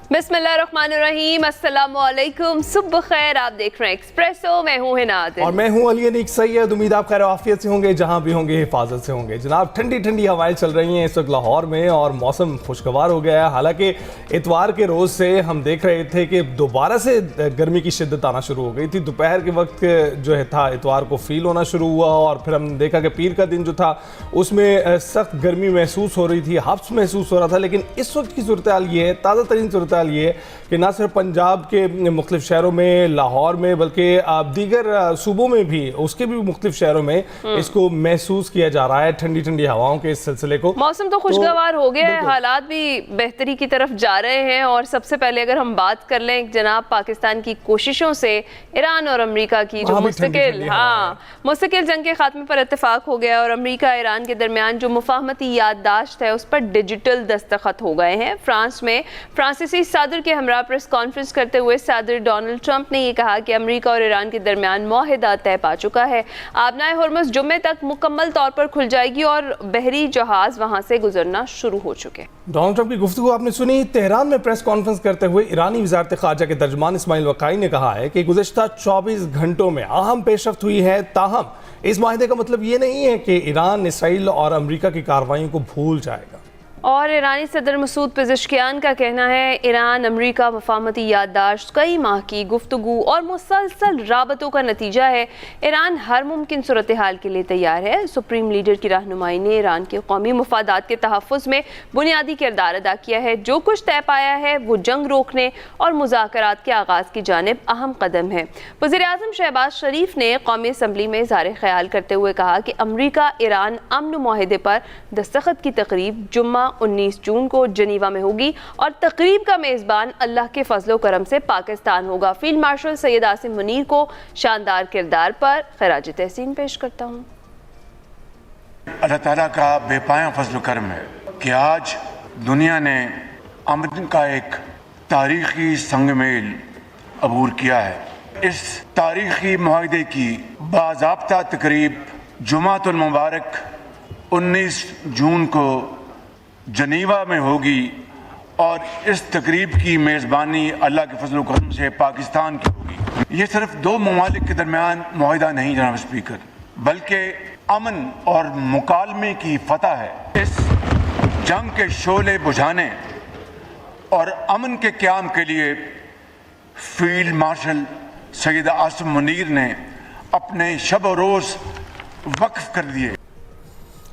बिस्मिल्लाहिर्रहमानिर्रहीम, अस्सलामुअलैकुम, सुबह खैर। आप देख रहे हैं एक्सप्रेसो, मैं हूँ हिना आदिल और मैं हूँ अली अनीक सैयद। उम्मीद आप खैर आफियत से होंगे, जहाँ भी होंगे हिफाजत से होंगे। जनाब, ठंडी ठंडी हवाएं चल रही हैं इस वक्त लाहौर में और मौसम खुशगवार हो गया है। हालांकि इतवार के रोज़ से हम देख रहे थे कि दोबारा से गर्मी की शिद्दत आना शुरू हो गई थी। दोपहर के वक्त जो है था इतवार को फील होना शुरू हुआ और फिर हमने देखा कि पीर का दिन जो था उसमें सख्त गर्मी महसूस हो रही थी, हफ्स महसूस हो रहा था। लेकिन इस वक्त की सूरत हाल ये है, ताज़ा तरीन सूरत हाल ये है कि ना सिर्फ पंजाब के मुख्तलिफ शहरों में, लाहौर में, बल्कि दीगर सूबों में भी, उसके भी मुख्तलिफ शहरों में इसको महसूस किया जा रहा है, ठंडी ठंडी हवाओं के इस सिलसिले को। मौसम तो खुशगवार हो गया है, हालात भी बेहतरी की तरफ जा रहे हैं। और सबसे पहले अगर हम बात कर लें जनाब पाकिस्तान की कोशिशों से, ईरान और अमेरिका की जो मुस्तकिल जंग के खात्मे पर इत्तेफाक हो गया और अमेरिका ईरान के दरमियान जो मुफाहमती याददाश्त है उस पर डिजिटल दस्तखत हो गए हैं। फ्रांस में फ्रांसीसी सदर के हमरा प्रेस कॉन्फ्रेंस करते हुए सदर डोनाल्ड ट्रंप ने यह कहा कि अमेरिका और ईरान के दरमियान मुआहिदा तय पा चुका है। आबनाए हुर्मुज़ जुम्मे तक मुकम्मल तौर पर खुल जाएगी और बहरी जहाज वहां से गुजरना शुरू हो चुके। डोनाल्ड ट्रंप की गुफ्तगू आपने सुनी। तेहरान में प्रेस कॉन्फ्रेंस करते हुए ईरानी वज़ारत ख़ारजा के तर्जुमान इस्माइल वक़ाई ने कहा है कि गुज़श्ता 24 घंटों में अहम पेशरफ्त हुई है। ताहम इस माहिदे का मतलब ये नहीं है कि ईरान, इसराइल और अमेरिका की कार्रवाइयों को भूल जाएगा। और ईरानी सदर मसूद पेज़ेश्कियान का कहना है ईरान अमेरिका मुफाहमती याददाश्त कई माह की गुफ्तगू और मुसलसल राबतों का नतीजा है। ईरान हर मुमकिन सूरत हाल के लिए तैयार है। सुप्रीम लीडर की रहनुमाई ने ईरान के कौमी मफादात के तहफ़्फ़ुज़ में बुनियादी किरदार अदा किया है। जो कुछ तय पाया है वो जंग रोकने और मुज़ाकरात के आगाज़ की जानिब अहम कदम है। वज़ीर-ए-आज़म शहबाज शरीफ ने कौमी असम्बली में इज़हार ख्याल करते हुए कहा कि अमेरिका ईरान अमन मुआहिदे पर दस्तखत की तकरीब जुम्मा 19 जून को जनीवा में होगी और तकरीब का मेज़बान अल्लाह के फजलो करम से पाकिस्तान होगा। फील्ड मार्शल सैयद आसिम मुनीर को शानदार किरदार पर खराज तहसीन पेश करता हूँ। अल्लाह ताला का बेपाया फजलो करम है कि आज दुनिया ने अमन का एक तारीखी संगमेल अबूर किया है। इस तारीखी मुआहिदे की बाज़ाब्ता तकरीब जुमातुल मुबारक 19 जून को जनीवा में होगी और इस तकरीब की मेज़बानी अल्लाह के फजल करम से पाकिस्तान की होगी। ये सिर्फ दो ममालिक के दरमियान मुआहिदा नहीं जनाब स्पीकर, बल्कि अमन और मुकालमे की फतह है। इस जंग के शोले बुझाने और अमन के क़याम के लिए फील्ड मार्शल सैयद आसिम मुनीर ने अपने शब व रोज़ वक्फ कर दिए।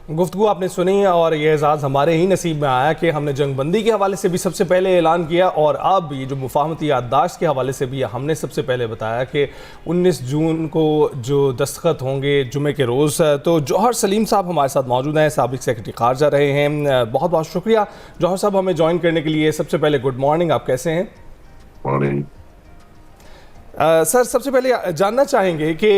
गुफ्तगू आपने सुनी और ये एजाज़ हमारे ही नसीब में आया कि हमने जंगबंदी के हवाले से भी सबसे पहले ऐलान किया और अब ये जो मुफाहमती याददाश्त के हवाले से भी हमने सबसे पहले बताया कि 19 जून को जो दस्तखत होंगे जुमे के रोज़। तो जौहर सलीम साहब हमारे साथ मौजूद हैं, साबिक सेक्रेटरी ख़ारजा रहे हैं। बहुत बहुत शुक्रिया जौहर साहब हमें ज्वाइन करने के लिए। सबसे पहले गुड मॉर्निंग, आप कैसे हैं? मॉर्निंग सर, सबसे पहले जानना चाहेंगे कि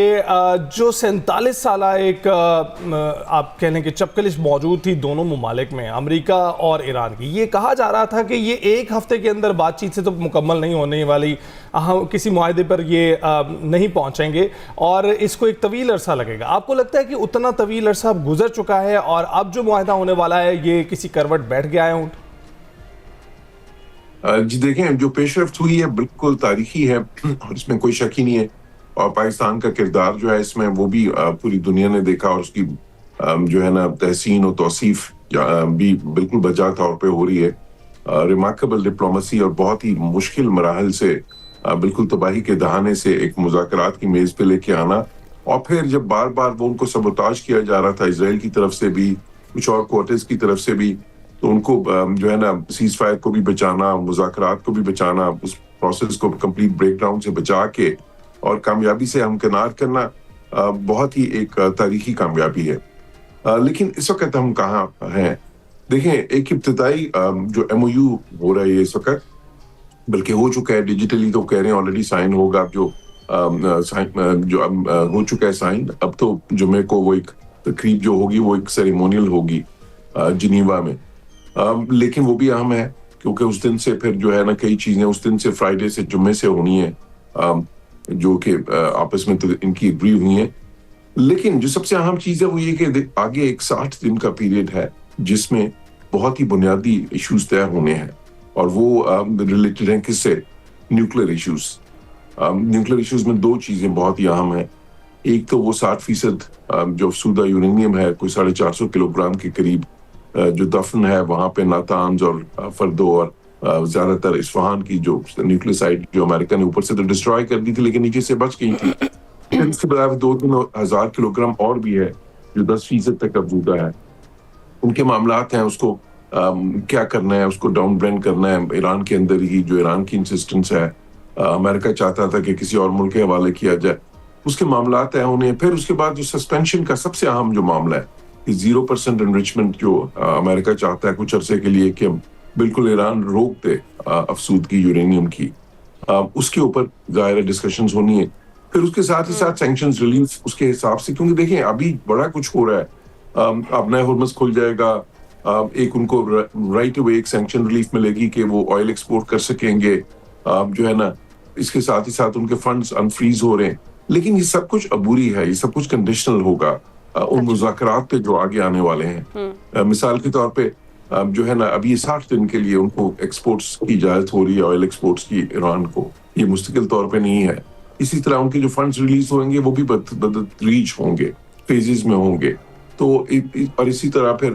जो 47 साल एक आप कह लें कि चपकलिश मौजूद थी दोनों ममालिक में, अमेरिका और ईरान की, ये कहा जा रहा था कि ये एक हफ्ते के अंदर बातचीत से तो मुकम्मल नहीं होने वाली, हम किसी मुआहदे पर ये नहीं पहुंचेंगे और इसको एक तवील अरसा लगेगा। आपको लगता है कि उतना तवील अरसा अब गुजर चुका है और अब जो मुआहदा होने वाला है ये किसी करवट बैठ गया है? जी देखें, जो पेशरफ्त हुई है बिल्कुल तारीखी है और इसमें कोई शक ही नहीं है। और पाकिस्तान का किरदार जो है इसमें वो भी पूरी दुनिया ने देखा और उसकी जो है ना तहसीन और तौसीफ भी बिल्कुल बजा तौर पे हो रही है। रिमार्केबल डिप्लोमेसी और बहुत ही मुश्किल मराहल से बिल्कुल तबाही के दहाने से एक मुज़ाकरात की मेज पे लेके आना और फिर जब बार बार वो उनको सबोताज किया जा रहा था इसराइल की तरफ से भी, कुछ और क्वार्टर्स की तरफ से भी, तो उनको जो है ना सीज फायर को भी बचाना, मुज़ाकरात को भी बचाना, उस प्रोसेस को कंप्लीट ब्रेकडाउन से बचा के और कामयाबी से हमकिनार करना बहुत ही एक तारीखी कामयाबी है। लेकिन इस वक्त हम कहाँ हैं? देखें, एक इब्तिदाई जो MOU हो रहा है इस वक्त, बल्कि हो चुका है डिजिटली, तो कह रहे हैं ऑलरेडी साइन होगा। अब जो हो चुका है साइन, अब तो जुमे को वो एक तकरीब जो होगी वो एक सेरेमोनियल होगी जिनीवा में। लेकिन वो भी अहम है क्योंकि उस दिन से फिर जो है ना कई चीजें उस दिन से फ्राइडे से जुम्मे से होनी है, जो कि आपस में तो इनकी एग्री हुई है। लेकिन जो सबसे अहम चीज है वो ये कि आगे एक 60 दिन का पीरियड है जिसमें बहुत ही बुनियादी इश्यूज तय होने हैं। और वो रिलेटेड हैं किससे? Nuclear issues. न्यूक्लियर इश्यूज में दो चीजें बहुत ही अहम है। एक तो वो 60% जो अफसूदा यूरेनियम है, कोई 450 किलोग्राम के करीब जो दफन है वहां पे नातांज और फर्दो और ज्यादातर इस्फहान की जो न्यूक्लियर साइट जो अमेरिका ने ऊपर से तो डिस्ट्रॉय कर दी थी लेकिन नीचे से बच गई थी। फिर इसके बाद 2-3 किलोग्राम और भी है जो 10% तक अफसूदा है। उनके मामलात हैं, उसको क्या करना है, उसको डाउन ब्रेंड करना है ईरान के अंदर ही, जो ईरान की इंसिस्टेंस है। अमेरिका चाहता था कि किसी और मुल्क के हवाले किया जाए, उसके मामलात हैं उन्हें। फिर उसके बाद जो सस्पेंशन का सबसे अहम जो मामला है कि 0% एनरिचमेंट जो अमेरिका चाहता है कुछ अरसे के लिए कि हम बिल्कुल ईरान रोक दे अफसूदगी यूरेनियम की, उसके ऊपर जाहिर डिस्कशंस होनी है। फिर उसके साथ ही साथ सैंक्शंस रिलीफ उसके हिसाब से, क्योंकि देखिए अभी बड़ा कुछ हो रहा है। अब नया हुर्मुज़ खुल जाएगा, एक उनको राइट अवे एक सैंक्शन रिलीफ मिलेगी कि वो ऑयल एक्सपोर्ट कर सकेंगे, जो है ना। इसके साथ ही साथ उनके फंड्स अनफ्रीज हो रहे हैं, लेकिन ये सब कुछ अबूरी है, ये सब कुछ कंडीशनल होगा उन मुज़ाकरात पे जो आगे आने वाले हैं। मिसाल के तौर पे जो है ना अभी ये 60 दिन के लिए उनको एक्सपोर्ट्स की इजाजत हो रही है, ऑयल एक्सपोर्ट्स की ईरान को, ये मुस्तकिल तौर पे नहीं है। इसी तरह उनके जो फंड्स रिलीज होंगे वो भी बदतदरीज होंगे, फेजेस में होंगे। तो और इसी तरह फिर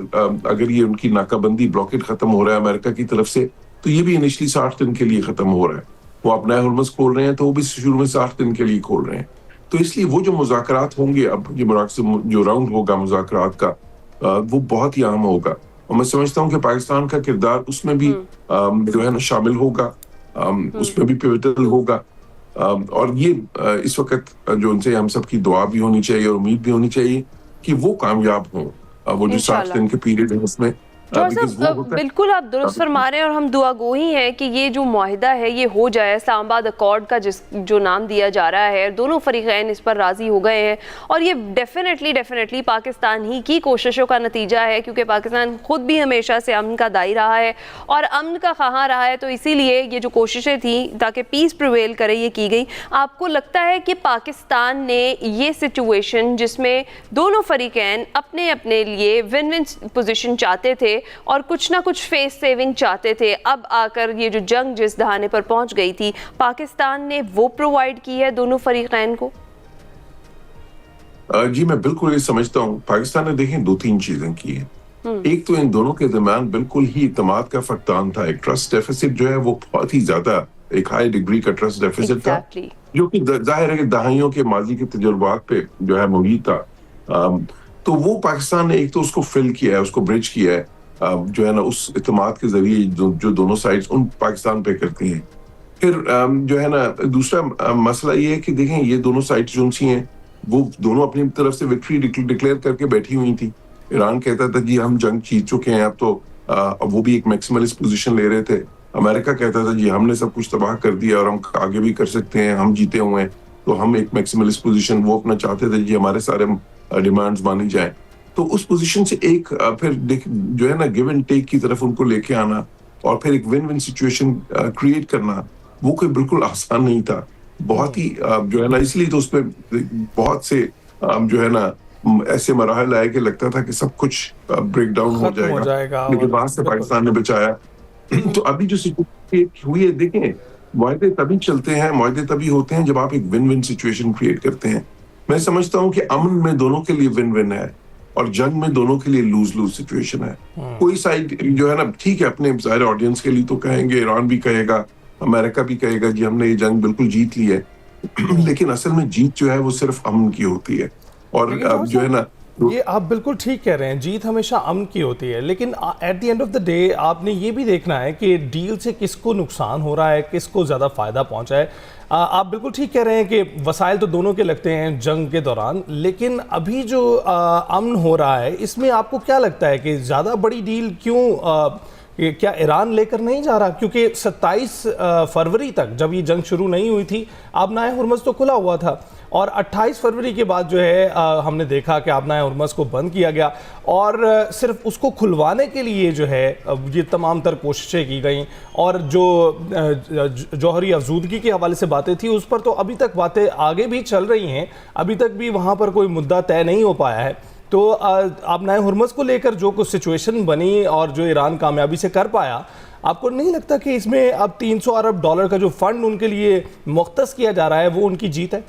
अगर ये उनकी नाकाबंदी ब्लॉकेट खत्म हो रहा है अमेरिका की तरफ से, तो ये भी इनिशियली 60 दिन के लिए खत्म हो रहा है। वो अब नया हुर्मुज़ खोल रहे हैं तो वो भी शुरू में 60 दिन के लिए खोल रहे हैं। तो इसलिए वो जो मुज़ाकरात होंगे, अब ये जो राउंड होगा मुज़ाकरात का, वो बहुत ही अहम होगा। और मैं समझता हूँ कि पाकिस्तान का किरदार उसमें भी जो है ना शामिल होगा, उसमें भी पिवटल होगा। और ये इस वक्त जो उनसे हम सब की दुआ भी होनी चाहिए और उम्मीद भी होनी चाहिए कि वो कामयाब हों। वो जो 60 दिन के पीरियड है उसमें बिल्कुल आप दुरुस्त फरमा रहे हैं और हम दुआ गो ही हैं कि ये जो मुआहिदा है ये हो जाए, इस्लामाबाद अकॉर्ड का जो नाम दिया जा रहा है, दोनों फरीकैन इस पर राज़ी हो गए हैं। और ये डेफिनेटली पाकिस्तान ही की कोशिशों का नतीजा है, क्योंकि पाकिस्तान खुद भी हमेशा से अमन का दाई रहा है और अमन का ख़्वाह रहा है। तो इसीलिए ये जो कोशिशें थी ताकि पीस प्रिवेल करे, ये की गई। आपको लगता है कि पाकिस्तान ने ये सिचुएशन जिसमें दोनों फरीकैन अपने अपने लिए विन विन पोजिशन चाहते थे और कुछ ना कुछ फेस सेविंग चाहते थे, अब आकर ये जो जंग जिस दहाने पर पहुंच गई थी, पाकिस्तान ने वो प्रोवाइड की है दोनों फरीकैन को? जी मैं बिल्कुल ये समझता हूँ। पाकिस्तान ने देखें 2-3 चीजें की है। एक तो इन दोनों के दरमियान बिल्कुल ही इत्मीनाद का फकदान था, एक ट्रस्ट डेफिसिट जो है वो बहुत ही ज्यादा एक हाई डिग्री का ट्रस्ट डेफिसिट था, जो कि जाहिर है कि दहाइयों के माजी के तजुर्बात पे जो है मुबनी था। तो वो पाकिस्तान ने एक तो उसको फिल किया है, उसको ब्रिज किया है, जो है ना उस इत्मीनाद के जरिए जो दोनों साइड्स उन पाकिस्तान पे करती हैं। फिर जो है ना दूसरा मसला ये है कि देखें ये दोनों साइड्स जो सी हैं वो दोनों अपनी तरफ से विक्ट्री डिक्लेयर करके बैठी हुई थी। ईरान कहता था जी हम जंग जीत चुके हैं, अब तो अब वो भी एक मैक्सिमलिस्ट पोजीशन ले रहे थे। अमेरिका कहता था जी हमने सब कुछ तबाह कर दिया और हम आगे भी कर सकते हैं, हम जीते हुए हैं, तो हम एक मैक्सिमलिस्ट पोजीशन वो अपना चाहते थे जी हमारे सारे डिमांड्स मानी जाए। तो उस पोजीशन से एक फिर जो है ना गिव एंड टेक की तरफ उनको लेके आना और फिर एक विन विन सिचुएशन क्रिएट करना, वो कोई बिल्कुल आसान नहीं था। बहुत ही जो है ना, इसलिए तो उसमें बहुत से जो है ना ऐसे मराहल आए कि लगता था कि सब कुछ ब्रेक डाउन हो जाएगा, लेकिन वहां से पाकिस्तान ने बचाया। तो अभी जो सिचुएशन हुई है, देखें मुआहदे तभी चलते हैं, मुआहदे तभी होते हैं जब आप एक विन विन सिचुएशन क्रिएट करते हैं। मैं समझता हूँ कि अमन में दोनों के लिए विन विन है और जंग में दोनों के लिए लूज लूज सिचुएशन है। कोई साइड जो है ना ठीक है अपने ज़ाहिर ऑडियंस के लिए तो कहेंगे, ईरान भी कहेगा, अमेरिका भी कहेगा जी हमने ये जंग बिल्कुल जीत ली है, लेकिन असल में जीत जो है वो सिर्फ अमन की होती है। और जो है ना ये आप बिल्कुल ठीक कह रहे हैं, जीत हमेशा अमन की होती है, लेकिन at the end of the day आपने ये भी देखना है कि डील से किसको नुकसान हो रहा है, किसको ज़्यादा फ़ायदा पहुंचा है। आप बिल्कुल ठीक कह रहे हैं कि वसाइल तो दोनों के लगते हैं जंग के दौरान, लेकिन अभी जो अमन हो रहा है इसमें आपको क्या लगता है कि ज़्यादा बड़ी डील क्यों क्या ईरान लेकर नहीं जा रहा? क्योंकि 27 फरवरी तक जब ये जंग शुरू नहीं हुई थी आबनाए हुर्मुज़ तो खुला हुआ था और 28 फरवरी के बाद जो है हमने देखा कि आबनाए हुर्मुज़ को बंद किया गया और सिर्फ उसको खुलवाने के लिए जो है ये तमाम तर कोशिशें की गई और जो जौहरी अफजूदगी के हवाले से बातें थी उस पर तो अभी तक बातें आगे भी चल रही हैं, अभी तक भी वहाँ पर कोई मुद्दा तय नहीं हो पाया है। तो आबनाए हुर्मुज़ को लेकर जो कुछ सिचुएशन बनी और जो ईरान कामयाबी से कर पाया, आपको नहीं लगता कि इसमें अब 300 अरब डॉलर का जो फंड उनके लिए मुख्तस किया जा रहा है वो उनकी जीत है?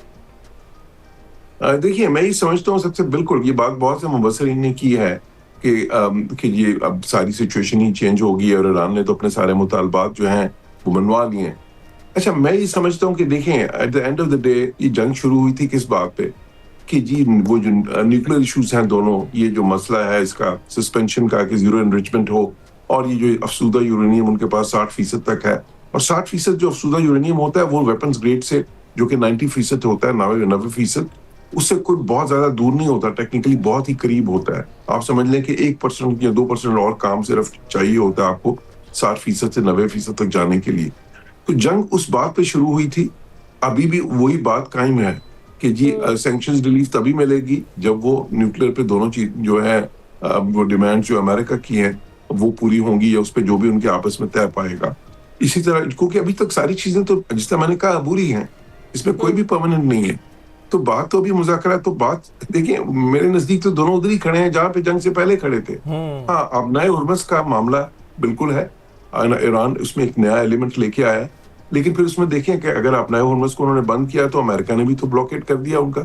देखिए, मैं ये समझता हूँ सबसे बिल्कुल ये बात बहुत से मुबस्सिरीन ने की है कि ये अब सारी सिचुएशन ही चेंज होगी और ईरान ने तो अपने सारे मुतालबात जो हैं वो मनवा लिए हैं। अच्छा, मैं ये समझता हूँ कि देखें, at the end of the day ये जंग शुरू हुई थी किस बात पे कि जी वो जो न्यूक्लियर इश्यूज हैं दोनों, ये जो मसला है इसका सस्पेंशन का कि जीरो एनरिचमेंट हो, और ये जो अफसूदा यूरेनियम उनके पास 60% तक है, और 60% जो अफसूदा यूरेनियम होता है वो वेपन्स ग्रेड से जो कि 90% होता है, 90% उससे कोई बहुत ज्यादा दूर नहीं होता, टेक्निकली बहुत ही करीब होता है। आप समझ लें कि 1% या 2% और काम सिर्फ चाहिए होता है आपको 60% से 90% तक जाने के लिए। तो जंग उस बात पे शुरू हुई थी, अभी भी वही बात कायम है कि जी सैंक्शंस रिलीफ तभी मिलेगी जब वो न्यूक्लियर पे दोनों चीज जो है वो डिमांड जो अमेरिका की है वो पूरी होंगी, या उस पर जो भी उनके आपस में तय पाएगा। इसी तरह क्योंकि अभी तक सारी चीजें तो जिस तरह मैंने कहा अबूरी हैं, इसमें कोई भी परमानेंट नहीं है, तो बात तो अभी मुज़ाकरा, तो बात देखिए मेरे नजदीक तो दोनों उधर ही खड़े हैं जहां पे जंग से पहले खड़े थे। हाँ, अब नए हुर्मस का मामला बिल्कुल है, ईरान उसमें एक नया एलिमेंट लेके आया, लेकिन फिर उसमें देखें कि अगर आप नए हुर्मस को उन्होंने बंद किया तो अमेरिका ने भी तो ब्लॉकेट कर दिया उनका,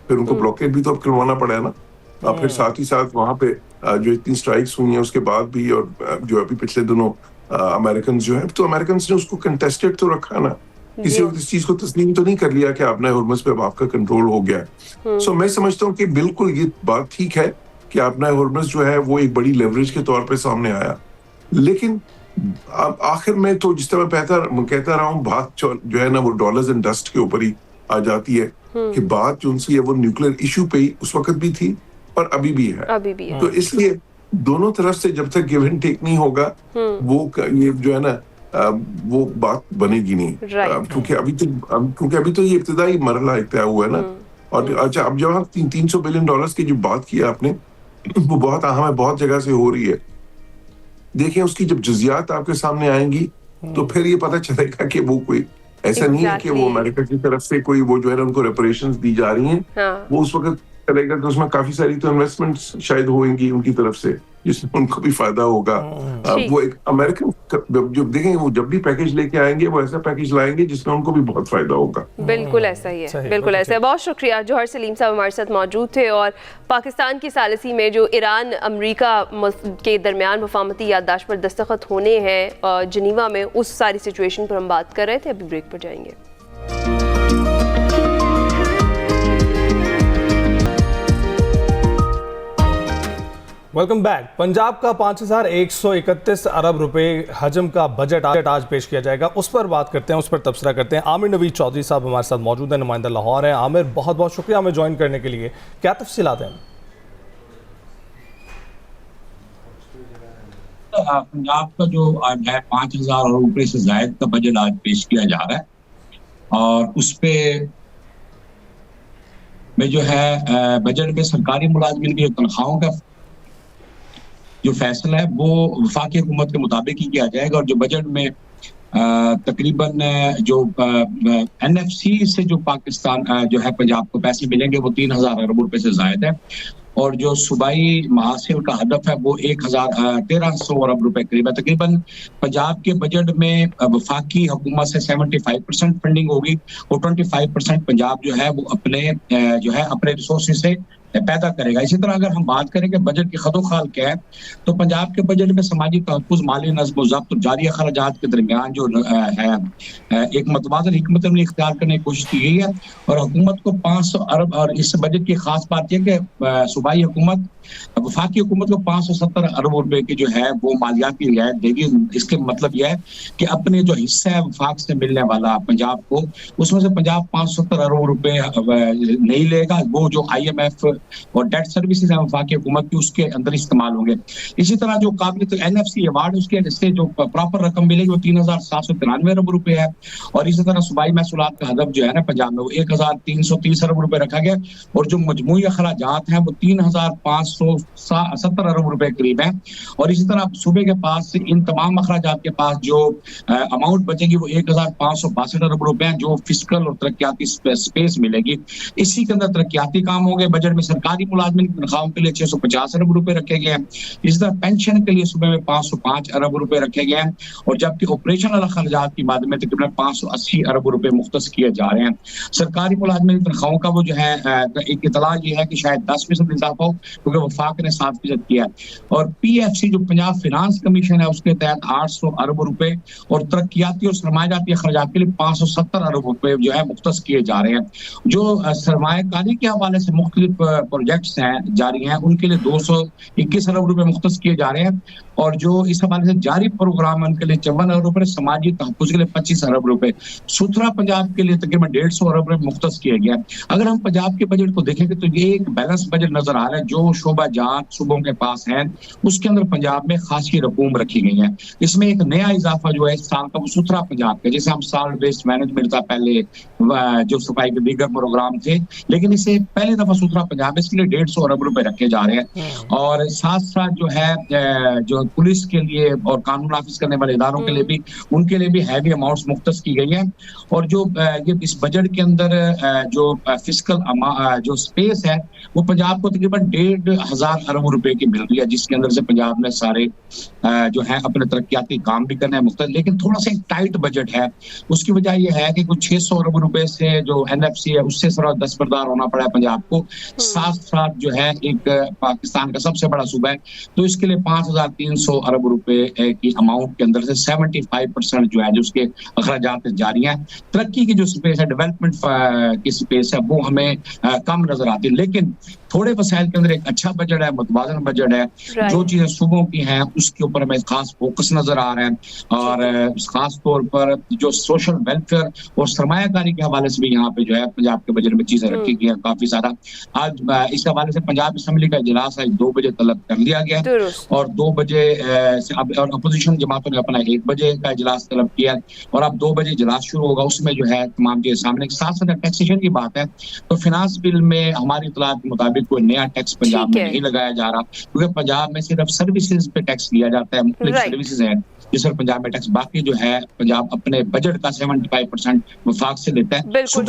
फिर उनको ब्लॉकेट भी तो अब करवाना पड़ा है ना। फिर साथ ही साथ वहां पे जो इतनी स्ट्राइक्स हुई हैं उसके बाद भी, और जो अभी पिछले दिनों अमेरिकन जो है, तो अमेरिकन ने उसको कंटेस्टेड तो रखा ना, किसी वक्त इस चीज को तस्लीम तो नहीं कर लिया कि आपने हुर्मस पे आपका कंट्रोल हो गया। सो मैं समझता हूँ कि बिल्कुल ये बात ठीक है कि आपने हुर्मस जो है वो एक बड़ी लेवरेज के तौर पे सामने आया, लेकिन अब आखिर में तो जिस तरह मैं कहता रहा हूँ, बात जो है ना वो डॉलर्स एंड डस्ट के ऊपर ही आ जाती है कि बात जो उनसी है वो न्यूक्लियर इशू पे ही उस वक्त भी थी और अभी भी है। तो इसलिए दोनों तरफ से जब तक गिव एंड टेक नहीं होगा वो ये जो है ना वो बात बनेगी नहीं, क्योंकि अभी तो ये इब्तिदाई मरहला एक तय हुआ है ना। और अच्छा, अब जब हम 300 बिलियन डॉलर्स की जो बात की आपने, वो बहुत अहम है, बहुत जगह से हो रही है। देखिए उसकी जब जुजियात आपके सामने आएंगी तो फिर ये पता चलेगा कि वो कोई ऐसा नहीं है कि वो अमेरिका की तरफ से कोई वो जो है ना उनको रेपरेशंस दी जा रही हैं। वो उस वक्त चलेगा कि उसमें काफी सारी तो इन्वेस्टमेंट्स शायद होंगी उनकी तरफ से, जिसमें उनको भी फायदा होगा। वो एक अमेरिकन जो देखेंगे वो जब भी पैकेज लेके आएंगे वो ऐसा पैकेज लाएंगे जिसमें उनको भी बहुत फायदा होगा। बिल्कुल ऐसा ही है, बिल्कुल ऐसा है। बहुत शुक्रिया, जौहर सलीम साहब हमारे साथ मौजूद थे। और पाकिस्तान की सालिसी में जो ईरान अमेरिका के दरमियान वफामती याददाश्त पर दस्तखत होने हैं जिनीवा में, उस सारी सिचुएशन पर हम बात कर रहे थे। अभी ब्रेक पर जाएंगे। Welcome back. पंजाब का 5131 अरब रुपए हजम का बजट आज पेश किया जाएगा, उस पर बात करते हैं, उस पर तबसरा करते हैं। आमिर नवीद चौधरी साहब हमारे साथ मौजूद हैं, नुमाइंदा लाहौर हैं। आमिर, बहुत बहुत शुक्रिया हमें ज्वाइन करने के लिए। क्या तफसीलात हैं? पंजाब का जो आज है 5000 अरब रुपए से जायद का बजट आज पेश किया जा रहा है, और उस पे में जो है बजट में सरकारी मुलाजमिन की तनख्वाहों का जो फैसला है वो वफाकी हुकूमत के मुताबिक ही किया जाएगा। और जो बजट में तकरीबन जो NFC से जो पाकिस्तान जो है पंजाब को पैसे मिलेंगे वो 3000 अरब रुपए से जायद है, और जो सूबाई महासिल का हदफ है वो 1300 अरब रुपए करीब है। तकरीबन पंजाब के बजट में वफाकी हुकूमत से 75% फंडिंग होगी, और 25% पंजाब जो है वो अपने रिसोर्सेज से पैदा करेगा। इसी तरह अगर हम बात करें कि बजट की खदोखाल क्या है, तो पंजाब के बजट में समाजी तहफ़्फ़ुज़, माली नज़्म व ज़ब्त और जारी अख़राजात के दरमियान जो है एक मतवाज़न हिकमत अमली इख्तियार करने की कोशिश की गई है। और हुकूमत को 500 अरब, और इस बजट की खास बात यह कि सूबाई हुकूमत वफाकी हुकूमत को 570 अरब रुपए की जो है वो मालियाती रियायत देगी। इसके मतलब यह है कि अपने जो हिस्सा है वफाक से मिलने वाला पंजाब को, उसमें से पंजाब 570 अरब रुपए नहीं लेगा, वो जो IMF और डेट सर्विसेज है वफाकी हुकूमत की उसके अंदर इस्तेमाल होंगे। इसी तरह जो काबिल तो NFC अवार्ड उसके जिससे जो प्रॉपर रकम मिलेगी वो 3793 अरब रुपए है। और इसी तरह सूबाई महसूलात का हदफ जो है ना पंजाब में वो 1330 अरब रुपए रखा गया, और जो मजमूई अखराजात हैं वो 3500 570 अरब रुपए करीब है। और इसी तरह सूबे के पास इन तमाम अखराजात के पास जो अमाउंट बचेगी वो 1562 अरब रुपए हैं, जो फिस्कल और तरक्याती स्पेस मिलेगी। इसी के अंदर तरक्याती काम होंगे। बजट में सरकारी मुलाजमिन की तनख्वाहों के लिए 650 अरब रुपए रखे गए हैं। इसी तरह पेंशन के लिए सूबे में 505 अरब रुपए रखे गए हैं, और जबकि ऑपरेशनल खर्चात की बात में तकरीबन 580 अरब रुपए मुख्तस किए जा रहे हैं। सरकारी मुलाजमिन की तनख्वाहों का वो जो है एक इतला ये है कि शायद 10% इजाफा हो, क्योंकि वफाक ने 7% किया है। और PFC जो पंजाब फाइनेंस कमीशन है उसके तहत 800 अरब रुपए और तरक्याती और सरमायाती खर्चात के लिए 570 अरब रुपए जो है मुख्तस किए जा रहे हैं। जो सरमायाकारी के हवाले से मुख्तलिफ प्रोजेक्ट्स हैं जारी हैं, उनके लिए 221 अरब रुपए मुख्तस किए जा रहे हैं। और जो इस हवाले से जारी प्रोग्राम है उनके लिए 54 अरब रुपए, समाजी तहफ़्फ़ुज़ के लिए 25 अरब रुपए, सुथरा पंजाब के लिए तकरीबन 150 अरब रुपए मुख्तस किए गए। अगर हम पंजाब के बजट को देखेंगे तो ये एक बैलेंस बजट नजर आ रहा है। जो शोबा जात सूबों के पास है उसके अंदर पंजाब में खासी रकूम रखी गई है। इसमें एक नया इजाफा जो है इस साल का वो सुथरा पंजाब का, जैसे हम सॉलिड वेस्ट मैनेजमेंट था पहले, जो सफाई के दीगर प्रोग्राम थे, लेकिन इसे पहली दफा सुथरा पंजाब, इसके लिए 150 अरब रुपए रखे जा रहे हैं। और साथ साथ जो है जो पुलिस के लिए और कानून नाफिज करने वाले इदारों के लिए भी, उनके लिए भी हैवी अमाउंट्स मुख्तस की गई है। और जो ये इस बजट के अंदर जो फिस्कल जो स्पेस है वो पंजाब को तकरीबन 1,500 अरब रुपए की मिल रही है, जिसके अंदर से पंजाब में सारे जो है अपने तरक्याती काम भी करना है मुख्तलिफ। लेकिन थोड़ा सा एक टाइट बजट है। उसकी वजह यह है कि कुछ 600 अरब रुपए से जो NFC है उससे थोड़ा दस्तबरदार होना पड़ा है पंजाब को। साथ साथ जो है एक पाकिस्तान का सबसे बड़ा सूबा है, तो इसके लिए 5,300 अरब रुपए की अमाउंट के अंदर से 75% जो है जो उसके अखराजात जारी हैं। तरक्की की जो स्पेस है, डेवलपमेंट की स्पेस है, वो हमें कम नजर आती है। लेकिन थोड़े वसाइल के अंदर एक अच्छा बजट है, मुतवाज़न बजट है। जो चीजें सूबों की हैं उसके ऊपर हमें खास फोकस नजर आ रहा है। और खास तौर पर जो सोशल वेलफेयर और सरमायाकारी के हवाले से भी यहाँ पे जो है पंजाब के बजट में चीजें रखी गई हैं काफी सारा। आज इस हवाले से पंजाब असम्बली का इजलास आज 2 बजे तलब कर लिया गया और 2 बजे से अब और अपोजिशन जमातों ने अपना 1 बजे का इजलास तलब किया और अब 2 बजे इजलास शुरू होगा। उसमें जो है तमाम चीजें सामने। साथ साथ टैक्सेशन की बात है तो फिनांस बिल में हमारी इतलात के मुताबिक कोई नया टैक्स पंजाब में नहीं लगाया जा रहा, क्योंकि पंजाब में सिर्फ सर्विसेज पे टैक्स लिया जाता है। मुख्तलिफ सर्विसेज हैं जिस पर पंजाब में टैक्स, बाकी जो है पंजाब अपने बजट का 75% वफाक से लेता है। बिल्कुल